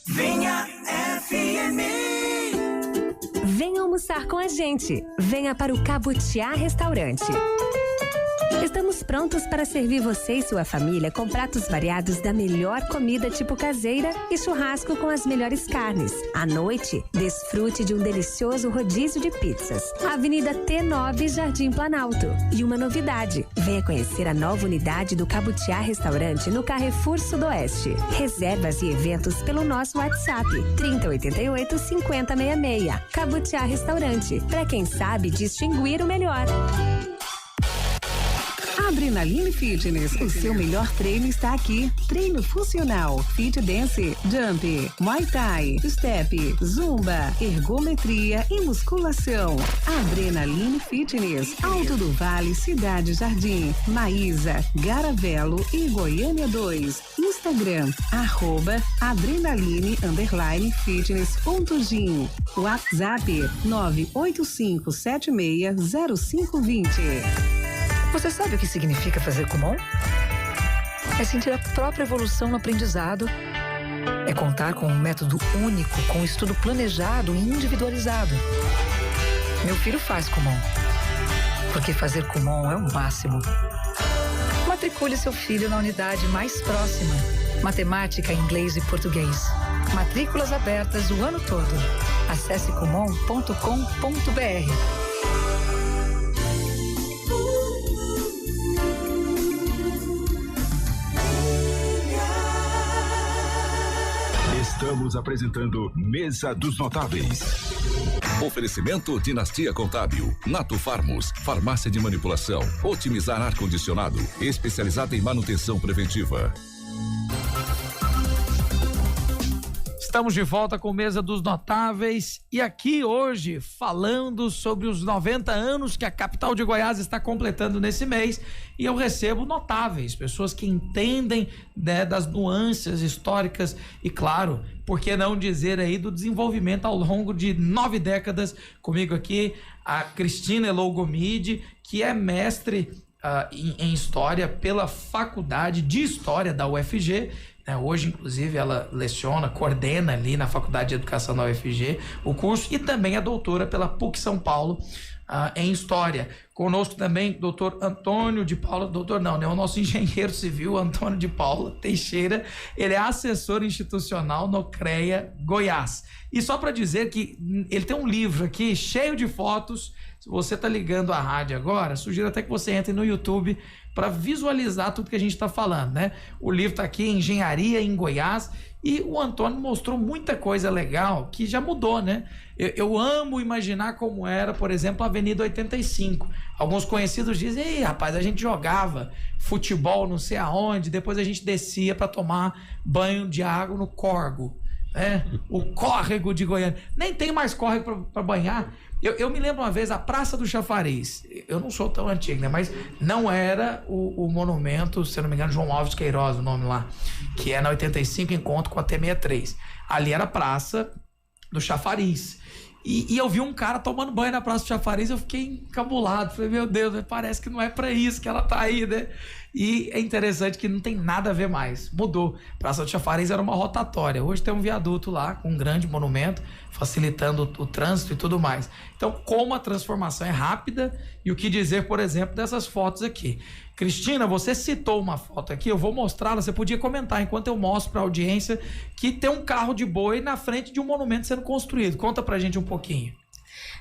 Venha FM. Venha almoçar com a gente. Venha para o Cabutiá Restaurante. Estamos prontos para servir você e sua família com pratos variados da melhor comida tipo caseira e churrasco com as melhores carnes. À noite, desfrute de um delicioso rodízio de pizzas. Avenida T9, Jardim Planalto. E uma novidade, venha conhecer a nova unidade do Cabutiá Restaurante no Carrefour Sudoeste. Reservas e eventos pelo nosso WhatsApp 3088-5066. Cabutiá Restaurante, para quem sabe distinguir o melhor. Adrenaline Fitness, o seu melhor treino está aqui. Treino funcional, fit dance, jump, muay thai, step, zumba, ergometria e musculação. Adrenaline Fitness, Alto do Vale, Cidade Jardim, Maísa, Garavelo e Goiânia 2. Instagram, @adrenaline_fitness.gym. WhatsApp 985760520. Você sabe o que significa fazer Kumon? É sentir a própria evolução no aprendizado. É contar com um método único, com estudo planejado e individualizado. Meu filho faz Kumon, porque fazer Kumon é o máximo. Matricule seu filho na unidade mais próxima. Matemática, inglês e português. Matrículas abertas o ano todo. Acesse kumon.com.br. Estamos apresentando Mesa dos Notáveis. Oferecimento Dinastia Contábil, Nato Farmos, farmácia de manipulação, otimizar ar-condicionado, especializada em manutenção preventiva. Estamos de volta com Mesa dos Notáveis e aqui hoje falando sobre os 90 anos que a capital de Goiás está completando nesse mês, e eu recebo notáveis, pessoas que entendem, né, das nuances históricas e, claro, por que não dizer aí do desenvolvimento ao longo de 9 décadas. Comigo aqui a Cristina Elou Gomide, que é mestre em História pela Faculdade de História da UFG. Hoje, inclusive, ela leciona, coordena ali na Faculdade de Educação da UFG o curso, e também é doutora pela PUC São Paulo em História. Conosco também doutor Antônio de Paula, doutor não, né? O nosso engenheiro civil, Antônio de Paula Teixeira. Ele é assessor institucional no CREA Goiás. E só para dizer que ele tem um livro aqui cheio de fotos. Se você está ligando a rádio agora, sugiro até que você entre no YouTube para visualizar tudo que a gente está falando, né? O livro está aqui, Engenharia em Goiás, e o Antônio mostrou muita coisa legal que já mudou, né? Eu amo imaginar como era, por exemplo, a Avenida 85. Alguns conhecidos dizem: ei, rapaz, a gente jogava futebol não sei aonde, depois a gente descia para tomar banho de água no córrego, né? O córrego de Goiânia. Nem tem mais córrego para banhar. Eu me lembro uma vez, a Praça do Chafariz. Eu não sou tão antigo, né? Mas não era o monumento, se eu não me engano, João Alves Queiroz, o nome lá, que é na 85, encontro com a T63. Ali era a Praça do Chafariz. E eu vi um cara tomando banho na Praça do Chafariz, eu fiquei encabulado. Falei, meu Deus, parece que não é pra isso que ela tá aí, né? E é interessante que não tem nada a ver mais. Mudou. Praça do Chafariz era uma rotatória. Hoje tem um viaduto lá, com um grande monumento, facilitando o trânsito e tudo mais. Então, como a transformação é rápida, e o que dizer, por exemplo, dessas fotos aqui. Cristina, você citou uma foto aqui, eu vou mostrá-la, você podia comentar enquanto eu mostro para a audiência que tem um carro de boi na frente de um monumento sendo construído. Conta pra gente um pouquinho.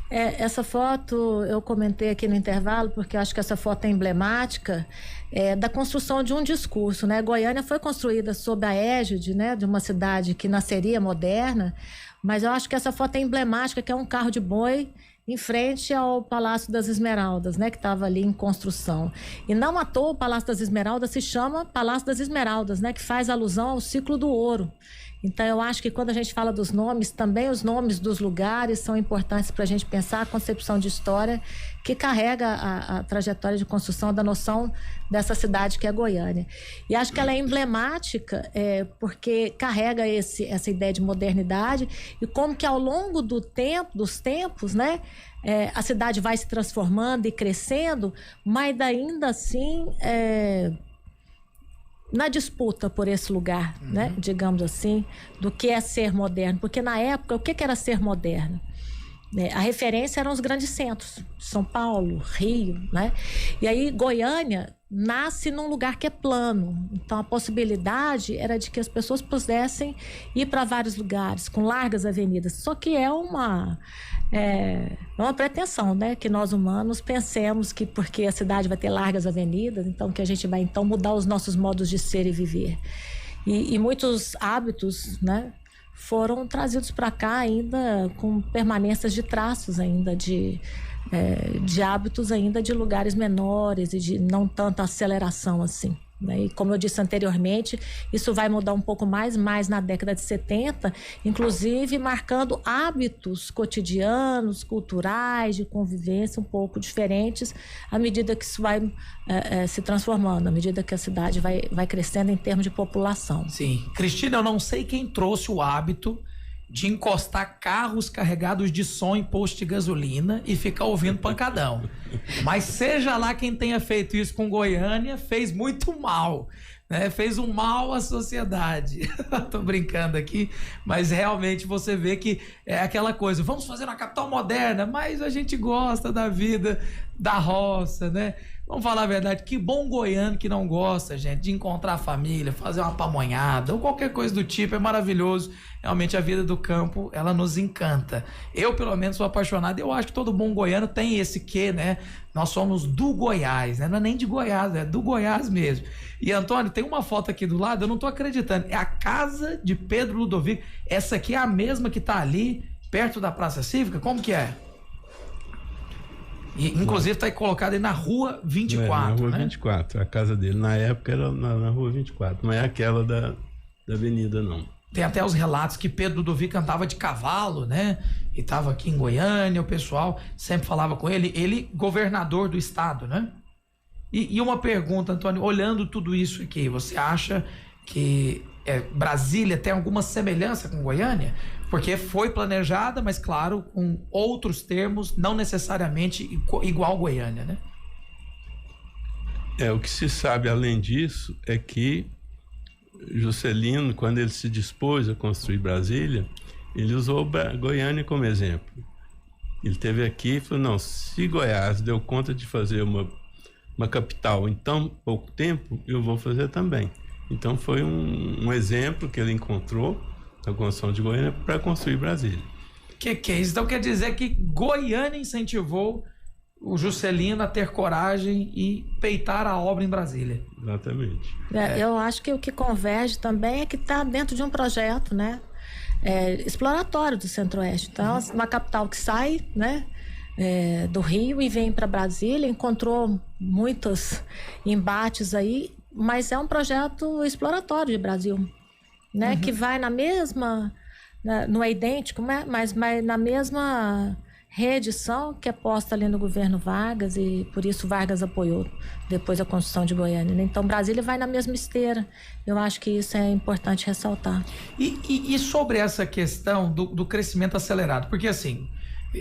Essa foto eu comentei aqui no intervalo, porque eu acho que essa foto é emblemática da construção de um discurso, né? Goiânia foi construída sob a égide, né, de uma cidade que nasceria moderna, mas eu acho que essa foto é emblemática, que é um carro de boi em frente ao Palácio das Esmeraldas, né, que estava ali em construção. E não à toa o Palácio das Esmeraldas se chama Palácio das Esmeraldas, né, que faz alusão ao ciclo do ouro. Então, eu acho que quando a gente fala dos nomes, também os nomes dos lugares são importantes para a gente pensar a concepção de história que carrega a trajetória de construção da noção dessa cidade que é Goiânia. E acho que ela é emblemática porque carrega essa ideia de modernidade e como que ao longo dos tempos, né, a cidade vai se transformando e crescendo, mas ainda assim na disputa por esse lugar, né, digamos assim, do que é ser moderno. Porque na época, o que era ser moderno? A referência eram os grandes centros, São Paulo, Rio, né? E aí Goiânia nasce num lugar que é plano. Então a possibilidade era de que as pessoas pudessem ir para vários lugares, com largas avenidas. Só que é uma pretensão, né? Que nós humanos pensemos que porque a cidade vai ter largas avenidas, então que a gente vai então mudar os nossos modos de ser e viver. E muitos hábitos, né? Foram trazidos para cá ainda com permanências de traços ainda de hábitos ainda de lugares menores e de não tanta aceleração assim, né? E como eu disse anteriormente, isso vai mudar um pouco mais na década de 70, inclusive marcando hábitos cotidianos, culturais, de convivência um pouco diferentes, à medida que isso vai se transformando, à medida que a cidade vai crescendo em termos de população. Sim. Cristina, eu não sei quem trouxe o hábito de encostar carros carregados de som em posto de gasolina e ficar ouvindo pancadão. Mas seja lá quem tenha feito isso com Goiânia, fez muito mal, né? Fez um mal à sociedade. Tô brincando aqui, mas realmente você vê que é aquela coisa, vamos fazer uma capital moderna, mas a gente gosta da vida da roça, né? Vamos falar a verdade, que bom goiano que não gosta, gente, de encontrar a família, fazer uma pamonhada ou qualquer coisa do tipo, é maravilhoso. Realmente a vida do campo, ela nos encanta. Eu, pelo menos, sou apaixonado. Eu acho que todo bom goiano tem esse quê, né? Nós somos do Goiás, né? Não é nem de Goiás, é do Goiás mesmo. E, Antônio, tem uma foto aqui do lado, eu não tô acreditando. É a casa de Pedro Ludovico. Essa aqui é a mesma que tá ali, perto da Praça Cívica? Como que é? E, inclusive está colocado aí na Rua 24, na Rua, né? 24, a casa dele. Na época era na Rua 24, não é aquela da avenida, não. Tem até os relatos que Pedro Ludovico andava de cavalo, né? E estava aqui em Goiânia, o pessoal sempre falava com ele. Ele, governador do estado, né? E uma pergunta, Antônio, olhando tudo isso aqui, você acha que Brasília tem alguma semelhança com Goiânia? Porque foi planejada, mas claro, com outros termos, não necessariamente igual Goiânia, né? O que se sabe além disso é que Juscelino, quando ele se dispôs a construir Brasília, ele usou Goiânia como exemplo. Ele esteve aqui e falou, não, se Goiás deu conta de fazer uma capital em tão pouco tempo, eu vou fazer também. Então foi um exemplo que ele encontrou na construção de Goiânia para construir Brasília. Que é isso? Então quer dizer que Goiânia incentivou o Juscelino a ter coragem e peitar a obra em Brasília. Exatamente. Eu acho que o que converge também é que está dentro de um projeto, né? Exploratório do Centro-Oeste. Então, uma capital que sai, né? Do Rio e vem para Brasília, encontrou muitos embates aí, mas é um projeto exploratório de Brasil, né? Que vai na mesma, não é idêntico, mas na mesma reedição que é posta ali no governo Vargas, e por isso Vargas apoiou depois a construção de Goiânia, né? Então Brasília vai na mesma esteira. Eu acho que isso é importante ressaltar. E sobre essa questão do crescimento acelerado, porque assim,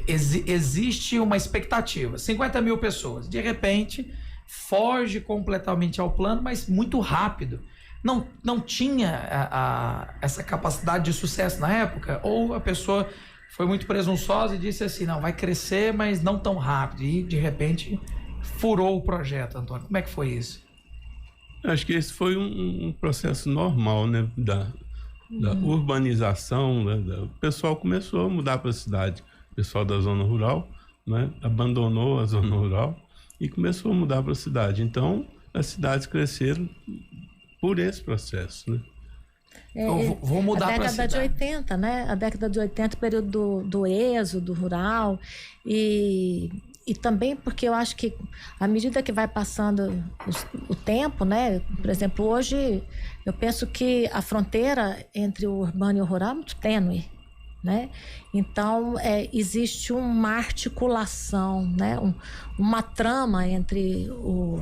existe uma expectativa, 50 mil pessoas, de repente foge completamente ao plano, mas muito rápido. Não tinha essa capacidade de sucesso na época, ou a pessoa foi muito presunçosa e disse assim, não, vai crescer, mas não tão rápido, e de repente furou o projeto, Antônio. Como é que foi isso? Acho que esse foi um processo normal, né, da urbanização, né, o pessoal começou a mudar para a cidade, o pessoal da zona rural, né, abandonou a zona rural e começou a mudar para a cidade. Então, as cidades cresceram por esse processo, né? Vou mudar para a década de 80, né? A década de 80, período do êxodo rural, e também porque eu acho que à medida que vai passando o tempo, né? Por exemplo, hoje eu penso que a fronteira entre o urbano e o rural é muito tênue, né? Então existe uma articulação, né? Uma trama entre o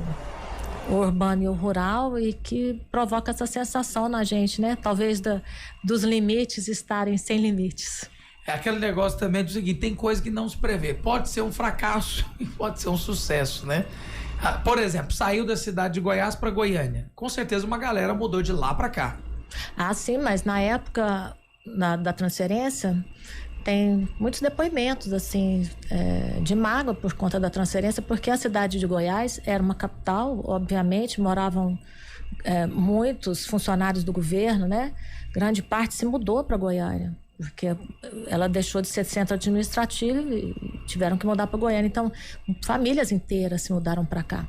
urbano e o rural, e que provoca essa sensação na gente, né? Talvez dos limites estarem sem limites. É aquele negócio também do seguinte, tem coisa que não se prevê. Pode ser um fracasso e pode ser um sucesso, né? Por exemplo, saiu da cidade de Goiás para Goiânia. Com certeza uma galera mudou de lá para cá. Sim, mas na época da transferência, tem muitos depoimentos, assim, de mágoa por conta da transferência, porque a cidade de Goiás era uma capital, obviamente, moravam muitos funcionários do governo, né? Grande parte se mudou para Goiânia, porque ela deixou de ser centro administrativo e tiveram que mudar para Goiânia. Então, famílias inteiras se mudaram para cá.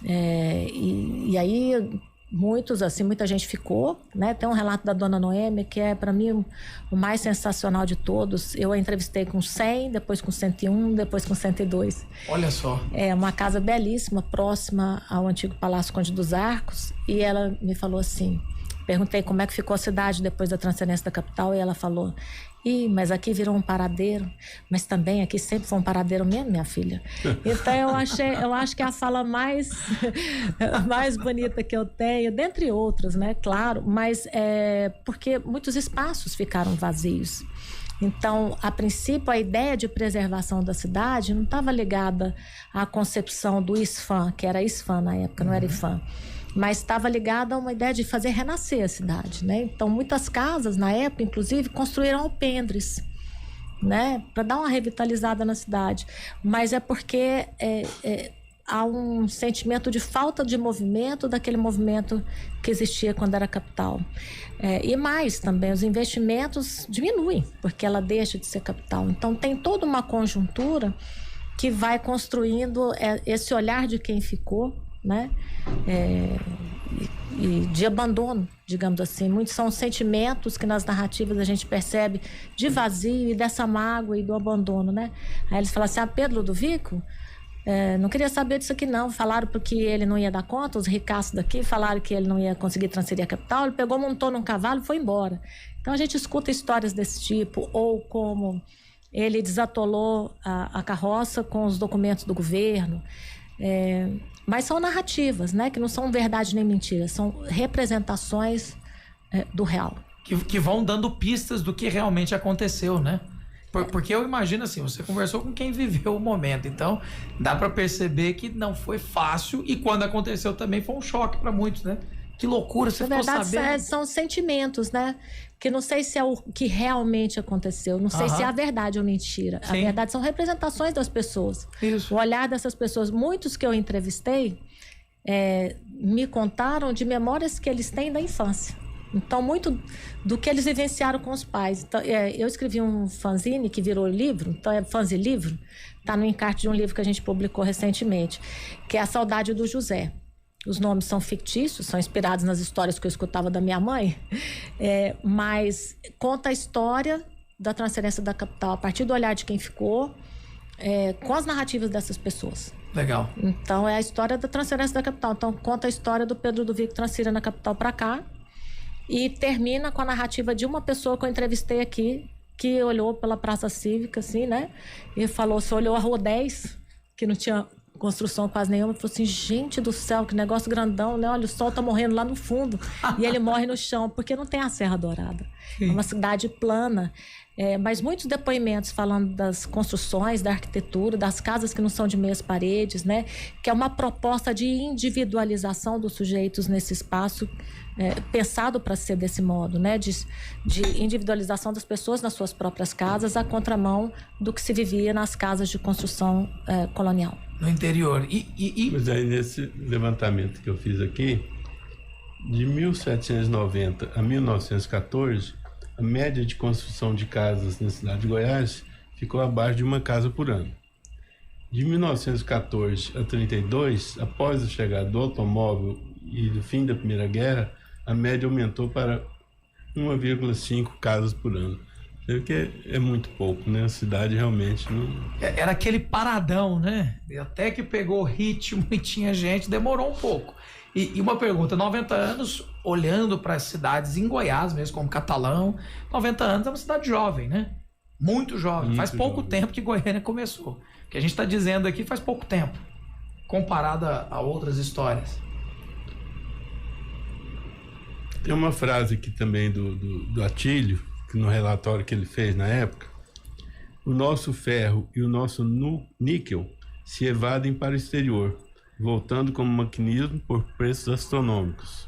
E aí, muita gente ficou, né? Tem um relato da dona Noêmia, que é, para mim, o mais sensacional de todos. Eu a entrevistei com 100, depois com 101, depois com 102. Olha só. É uma casa belíssima, próxima ao antigo Palácio Conde dos Arcos, e ela me falou assim... Perguntei como é que ficou a cidade depois da transferência da capital, e ela falou: mas aqui virou um paradeiro, mas também aqui sempre foi um paradeiro mesmo, minha filha. Então eu acho que é a fala mais bonita que eu tenho, dentre outras, né, claro, mas porque muitos espaços ficaram vazios. Então, a princípio, a ideia de preservação da cidade não estava ligada à concepção do ISFAM, que era ISFAM na época, não era IFAM, mas estava ligada a uma ideia de fazer renascer a cidade, né? Então, muitas casas, na época, inclusive, construíram alpendres, né? Para dar uma revitalizada na cidade. Mas é porque há um sentimento de falta de movimento daquele movimento que existia quando era capital. E mais também, os investimentos diminuem, porque ela deixa de ser capital. Então, tem toda uma conjuntura que vai construindo esse olhar de quem ficou, né? E de abandono, digamos assim. Muitos são sentimentos que nas narrativas a gente percebe de vazio e dessa mágoa e do abandono, né? Aí eles falam assim: Pedro Ludovico não queria saber disso aqui não, falaram porque ele não ia dar conta, os ricaços daqui falaram que ele não ia conseguir transferir a capital, ele pegou, montou num cavalo e foi embora. Então a gente escuta histórias desse tipo, ou como ele desatolou a carroça com os documentos do governo. Mas são narrativas, né? Que não são verdade nem mentira, são representações do real. Que vão dando pistas do que realmente aconteceu, né? Porque eu imagino assim, você conversou com quem viveu o momento, então dá para perceber que não foi fácil, e quando aconteceu também foi um choque para muitos, né? Que loucura, você ficou sabendo. Na verdade, são sentimentos, né? Que não sei se é o que realmente aconteceu, não sei se é a verdade ou mentira. Sim. A verdade são representações das pessoas. Isso. O olhar dessas pessoas, muitos que eu entrevistei, me contaram de memórias que eles têm da infância. Então, muito do que eles vivenciaram com os pais. Então, eu escrevi um fanzine que virou livro, então é fanzilivro, está no encarte de um livro que a gente publicou recentemente, que é A Saudade do José. Os nomes são fictícios, são inspirados nas histórias que eu escutava da minha mãe, mas conta a história da transferência da capital a partir do olhar de quem ficou, com as narrativas dessas pessoas. Legal. Então, é a história da transferência da capital. Então, conta a história do Pedro Ludovico transferir na capital para cá, e termina com a narrativa de uma pessoa que eu entrevistei aqui, que olhou pela Praça Cívica, assim, né? E falou, você olhou a Rua 10, que não tinha construção quase nenhuma, e falou assim: gente do céu, que negócio grandão, né? Olha, o sol tá morrendo lá no fundo e ele morre no chão, porque não tem a Serra Dourada. Sim. É uma cidade plana. Mas muitos depoimentos falando das construções, da arquitetura, das casas que não são de meias paredes, né? Que é uma proposta de individualização dos sujeitos nesse espaço, pensado para ser desse modo, né? De individualização das pessoas nas suas próprias casas, à contramão do que se vivia nas casas de construção colonial. No interior. Mas aí, nesse levantamento que eu fiz aqui, de 1790 a 1914, a média de construção de casas na cidade de Goiás ficou abaixo de uma casa por ano. De 1914 a 32, após a chegada do automóvel e do fim da Primeira Guerra, a média aumentou para 1,5 casas por ano. Porque é muito pouco, né? A cidade realmente não... Era aquele paradão, né? Até que pegou o ritmo e tinha gente, demorou um pouco. E uma pergunta, 90 anos, olhando para as cidades em Goiás mesmo, como Catalão, 90 anos é uma cidade jovem, né? Muito jovem. Muito faz pouco tempo que Goiânia começou. O que a gente está dizendo aqui faz pouco tempo, comparado a outras histórias. Tem uma frase aqui também do Atílio, que no relatório que ele fez na época: o nosso ferro e o nosso níquel se evadem para o exterior, voltando como maquinismo por preços astronômicos.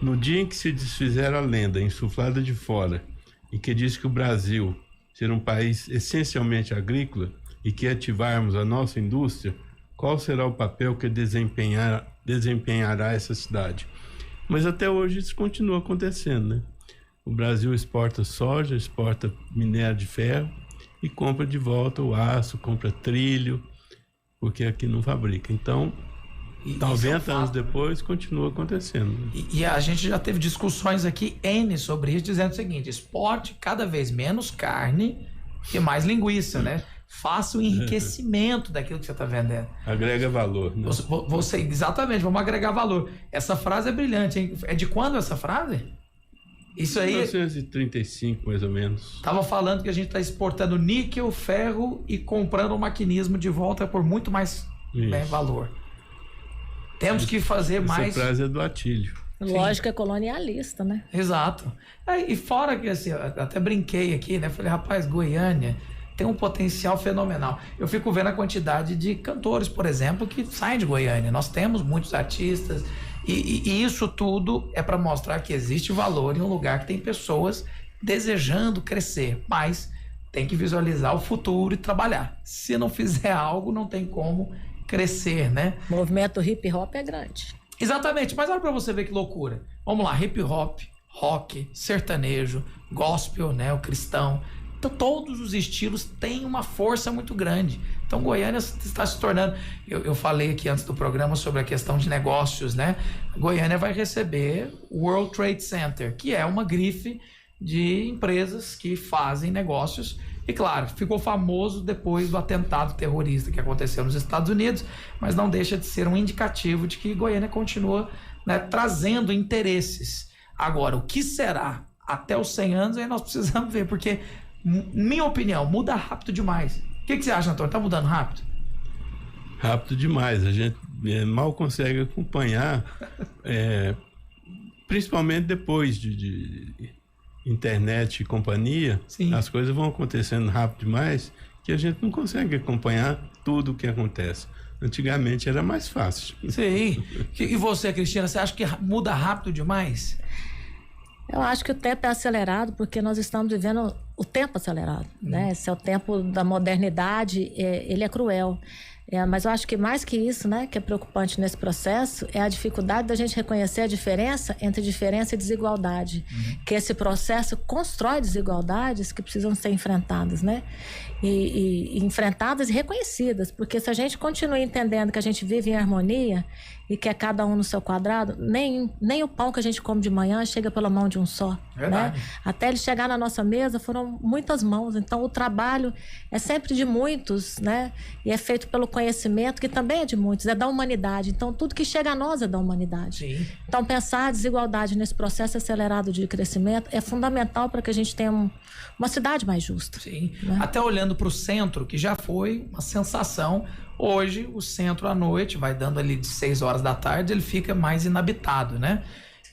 No dia em que se desfizer a lenda insuflada de fora e que diz que o Brasil ser um país essencialmente agrícola e que ativarmos a nossa indústria, qual será o papel que desempenhará essa cidade? Mas até hoje isso continua acontecendo, né? O Brasil exporta soja, exporta minério de ferro e compra de volta o aço, compra trilho, porque aqui não fabrica. Então, 90 anos depois, continua acontecendo. E a gente já teve discussões aqui N sobre isso, dizendo o seguinte: exporte cada vez menos carne e mais linguiça, né? Faça o enriquecimento daquilo que você está vendendo. Agrega valor, né? Exatamente, vamos agregar valor. Essa frase é brilhante, hein? É de quando essa frase? Isso aí... 1935, mais ou menos. Tava falando que a gente está exportando níquel, ferro e comprando um maquinismo de volta por muito mais valor. Temos que fazer mais... Essa frase é do Atílio. Lógica colonialista, né? Exato. E fora que, assim, até brinquei aqui, né? Falei, rapaz, Goiânia tem um potencial fenomenal. Eu fico vendo a quantidade de cantores, por exemplo, que saem de Goiânia. Nós temos muitos artistas... E isso tudo é para mostrar que existe valor em um lugar que tem pessoas desejando crescer, mas tem que visualizar o futuro e trabalhar. Se não fizer algo, não tem como crescer, né? O movimento hip hop é grande. Exatamente, mas olha para você ver que loucura. Vamos lá, hip hop, rock, sertanejo, gospel, né, o cristão. Então, todos os estilos têm uma força muito grande. Então, Goiânia está se tornando... Eu falei aqui antes do programa sobre a questão de negócios, né? Goiânia vai receber o World Trade Center, que é uma grife de empresas que fazem negócios. E, claro, ficou famoso depois do atentado terrorista que aconteceu nos Estados Unidos, mas não deixa de ser um indicativo de que Goiânia continua, né, trazendo interesses. Agora, o que será até os 100 anos, aí nós precisamos ver, porque... Minha opinião, muda rápido demais. O que você acha, Antônio? Tá mudando rápido? Rápido demais. A gente mal consegue acompanhar, principalmente depois de internet e companhia. Sim. As coisas vão acontecendo rápido demais que a gente não consegue acompanhar tudo o que acontece. Antigamente era mais fácil. Sim. E você, Cristina, você acha que muda rápido demais? Eu acho que o tempo é acelerado porque nós estamos vivendo o tempo acelerado, né? Esse é o tempo da modernidade, ele é cruel. Mas eu acho que mais que isso, né, que é preocupante nesse processo, é a dificuldade da gente reconhecer a diferença entre diferença e desigualdade. Que esse processo constrói desigualdades que precisam ser enfrentadas, né? E enfrentadas e reconhecidas, porque se a gente continua entendendo que a gente vive em harmonia e que é cada um no seu quadrado, nem o pão que a gente come de manhã chega pela mão de um só, né? Até ele chegar na nossa mesa foram muitas mãos, então o trabalho é sempre de muitos, né? E é feito pelo conhecimento, que também é de muitos, é da humanidade, então tudo que chega a nós é da humanidade. Sim. Então pensar a desigualdade nesse processo acelerado de crescimento é fundamental para que a gente tenha uma cidade mais justa. Sim, né? Até olhando para o centro, que já foi uma sensação. Hoje, o centro à noite, vai dando ali de 6 horas da tarde, ele fica mais inabitado, né?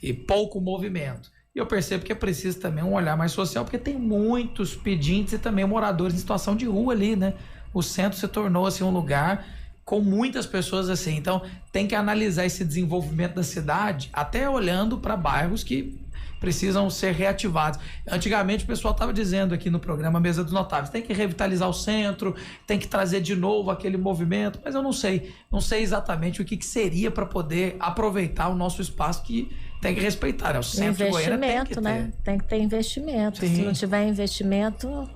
E pouco movimento. E eu percebo que é preciso também um olhar mais social, porque tem muitos pedintes e também moradores em situação de rua ali, né? O centro se tornou, assim, um lugar com muitas pessoas assim. Então, tem que analisar esse desenvolvimento da cidade, até olhando para bairros que precisam ser reativados. Antigamente o pessoal estava dizendo aqui no programa Mesa dos Notáveis, tem que revitalizar o centro, tem que trazer de novo aquele movimento, mas eu não sei exatamente o que seria para poder aproveitar o nosso espaço, que tem que respeitar, né? O centro de Goiânia tem que ter. Né? Tem que ter investimento. Sim. Se não tiver investimento...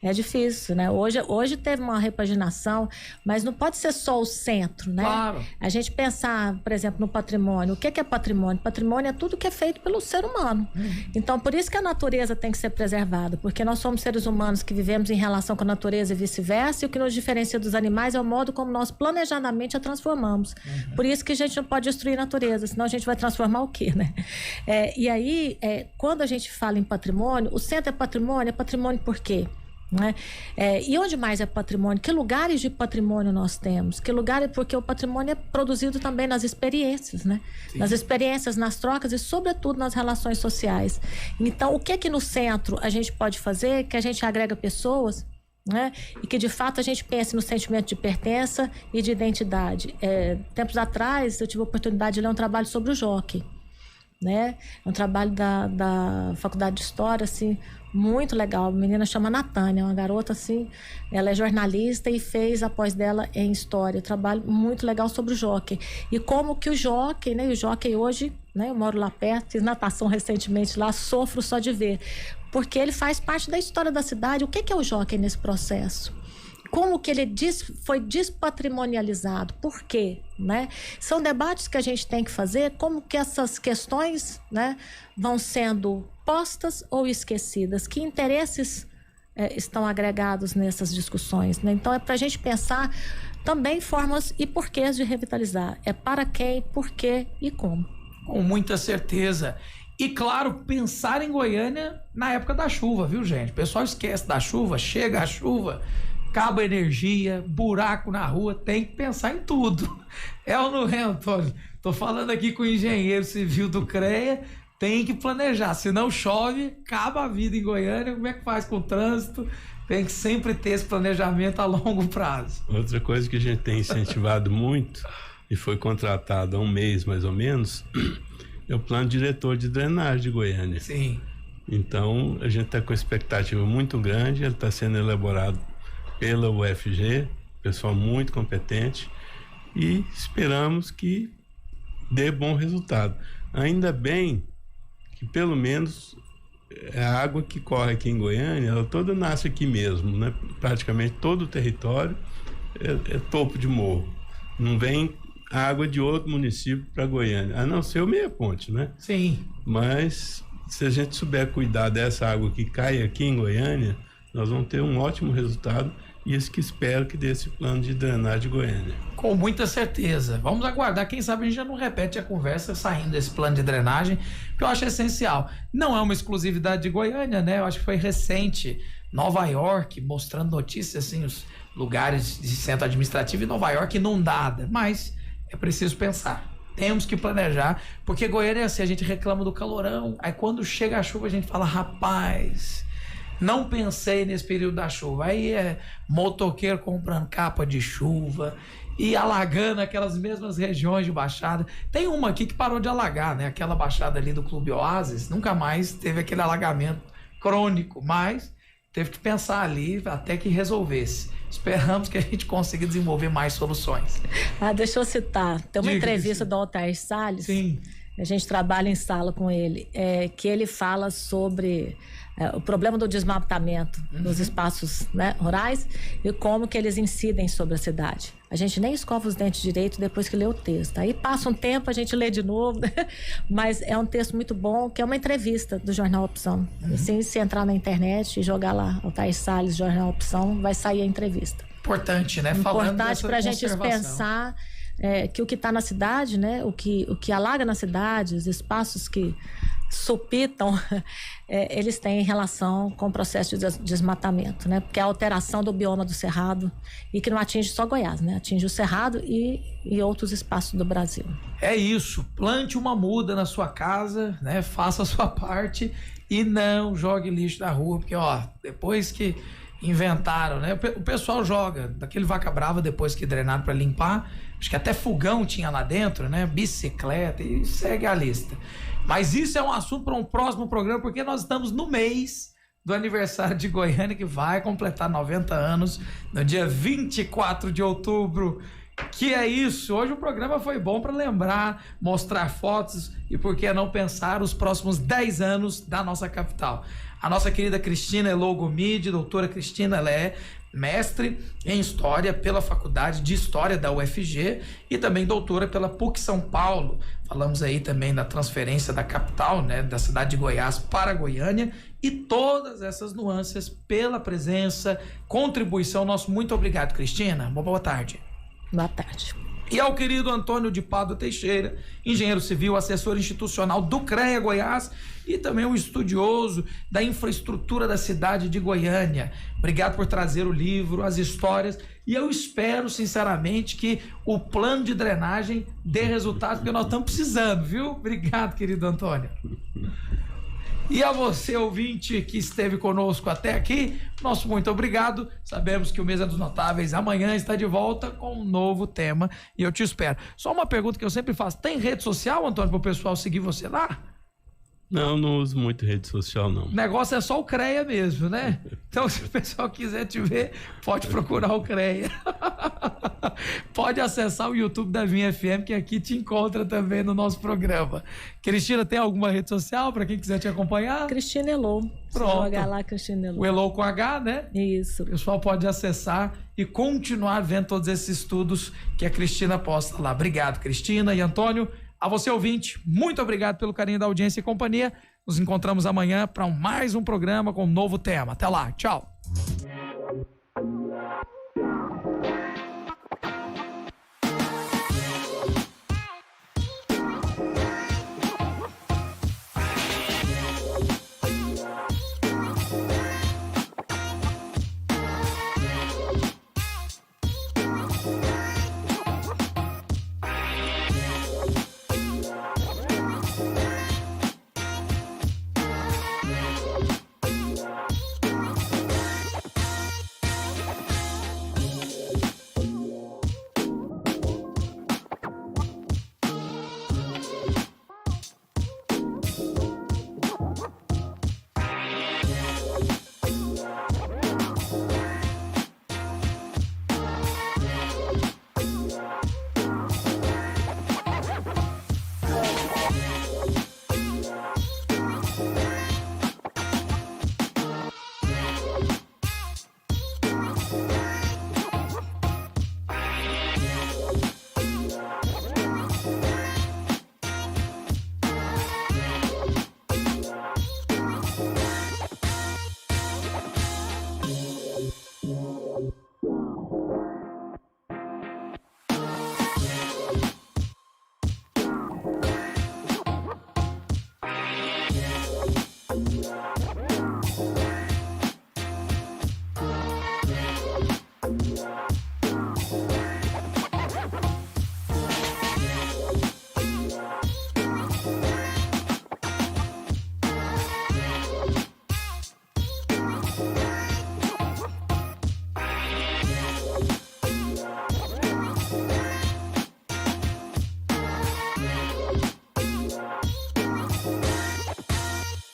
É difícil, né? Hoje teve uma repaginação, mas não pode ser só o centro, né? Claro. A gente pensar, por exemplo, no patrimônio. O que é patrimônio? Patrimônio é tudo que é feito pelo ser humano. Então, por isso que a natureza tem que ser preservada, porque nós somos seres humanos que vivemos em relação com a natureza e vice-versa, e o que nos diferencia dos animais é o modo como nós planejadamente a transformamos. Por isso que a gente não pode destruir a natureza, senão a gente vai transformar o quê, né? E aí, quando a gente fala em patrimônio, o centro é patrimônio por quê? Né? E onde mais é patrimônio? Que lugares de patrimônio nós temos? Que lugares, porque o patrimônio é produzido também nas experiências, né? Nas experiências, nas trocas e sobretudo nas relações sociais. Então, o que é que no centro a gente pode fazer que a gente agrega pessoas, né? E que de fato a gente pense no sentimento de pertença e de identidade. Tempos atrás eu tive a oportunidade de ler um trabalho sobre o jockey. né? É um trabalho da Faculdade de História, assim, muito legal. A menina chama Natânia, uma garota assim, ela é jornalista e fez a pós dela em História. Um trabalho muito legal sobre o jockey. E como que o jockey, né? O jockey hoje, né? Eu moro lá perto, fiz natação recentemente lá, sofro só de ver. Porque ele faz parte da história da cidade. O que é o jockey nesse processo? Como que ele foi despatrimonializado? Por quê? Né? São debates que a gente tem que fazer, como que essas questões, né, vão sendo postas ou esquecidas, que interesses estão agregados nessas discussões, né? Então é para a gente pensar também formas e porquês de revitalizar. É para quem, por quê e como. Com muita certeza. E claro, pensar em Goiânia na época da chuva, viu, gente? O pessoal esquece da chuva, chega a chuva, acaba a energia, buraco na rua, tem que pensar em tudo. É ou não é, Antônio? Tô falando aqui com o engenheiro civil do CREA, tem que planejar, senão chove, acaba a vida em Goiânia, como é que faz com o trânsito? Tem que sempre ter esse planejamento a longo prazo. Outra coisa que a gente tem incentivado muito, e foi contratado há um mês mais ou menos, é o plano diretor de drenagem de Goiânia. Sim. Então, a gente está com expectativa muito grande, ele está sendo elaborado pela UFG, pessoal muito competente, e esperamos que dê bom resultado. Ainda bem que pelo menos a água que corre aqui em Goiânia, ela toda nasce aqui mesmo, né? Praticamente todo o território é topo de morro. Não vem água de outro município para Goiânia, a não ser o Meia Ponte, né? Sim. Mas se a gente souber cuidar dessa água que cai aqui em Goiânia, nós vamos ter um ótimo resultado. E isso que espero que dê esse plano de drenagem de Goiânia. Com muita certeza. Vamos aguardar. Quem sabe a gente já não repete a conversa saindo desse plano de drenagem, que eu acho essencial. Não é uma exclusividade de Goiânia, né? Eu acho que foi recente. Nova York, mostrando notícias, assim, os lugares de centro administrativo em Nova York inundada. Mas é preciso pensar. Temos que planejar, porque Goiânia é assim, a gente reclama do calorão, aí quando chega a chuva a gente fala, rapaz... Não pensei nesse período da chuva. Aí é motoqueiro comprando capa de chuva e alagando aquelas mesmas regiões de baixada. Tem uma aqui que parou de alagar, né? Aquela baixada ali do Clube Oasis, nunca mais teve aquele alagamento crônico, mas teve que pensar ali até que resolvesse. Esperamos que a gente consiga desenvolver mais soluções. Deixa eu citar. Tem uma entrevista do Altair Salles. Sim. A gente trabalha em sala com ele, que ele fala sobre o problema do desmatamento nos espaços, né, rurais e como que eles incidem sobre a cidade. A gente nem escova os dentes direito depois que lê o texto. Aí passa um tempo, a gente lê de novo, né? Mas é um texto muito bom, que é uma entrevista do Jornal Opção. Assim, se entrar na internet e jogar lá Altair Salles, Jornal Opção, vai sair a entrevista. Importante, né? Importante para a gente pensar que o que está na cidade, né? O que alaga na cidade, os espaços que supitam, eles têm relação com o processo de desmatamento, né? Porque é a alteração do bioma do Cerrado e que não atinge só Goiás, né? Atinge o Cerrado e outros espaços do Brasil. É isso, plante uma muda na sua casa, né? Faça a sua parte e não jogue lixo na rua, porque ó, depois que inventaram, né? O pessoal joga daquele vaca brava depois que drenaram para limpar, acho que até fogão tinha lá dentro, né? Bicicleta e segue a lista. Mas isso é um assunto para um próximo programa, porque nós estamos no mês do aniversário de Goiânia, que vai completar 90 anos no dia 24 de outubro. Que é isso, hoje o programa foi bom para lembrar, mostrar fotos e por que não pensar os próximos 10 anos da nossa capital. A nossa querida Cristina Elô Gomide, doutora Cristina, ela é mestre em História pela Faculdade de História da UFG e também doutora pela PUC São Paulo. Falamos aí também da transferência da capital, né, da cidade de Goiás para Goiânia e todas essas nuances pela presença, contribuição. Nosso muito obrigado, Cristina. Boa tarde. Boa tarde. E ao querido Antônio de Pádua Teixeira, engenheiro civil, assessor institucional do CREA Goiás e também um estudioso da infraestrutura da cidade de Goiânia. Obrigado por trazer o livro, as histórias, e eu espero sinceramente que o plano de drenagem dê resultado, porque nós estamos precisando, viu? Obrigado, querido Antônio. E a você, ouvinte, que esteve conosco até aqui, nosso muito obrigado. Sabemos que o Mesa dos Notáveis amanhã está de volta com um novo tema e eu te espero. Só uma pergunta que eu sempre faço: tem rede social, Antônio, para o pessoal seguir você lá? Não uso muito rede social, não. O negócio é só o CREA mesmo, né? Então, se o pessoal quiser te ver, pode procurar o CREA. Pode acessar o YouTube da Vinha FM, que aqui te encontra também no nosso programa. Cristina, tem alguma rede social para quem quiser te acompanhar? Cristina Elô. Pronto. Joga lá, Cristina Elô. O Elô com H, né? Isso. O pessoal pode acessar e continuar vendo todos esses estudos que a Cristina posta lá. Obrigado, Cristina e Antônio. A você, ouvinte, muito obrigado pelo carinho da audiência e companhia. Nos encontramos amanhã para mais um programa com um novo tema. Até lá, tchau.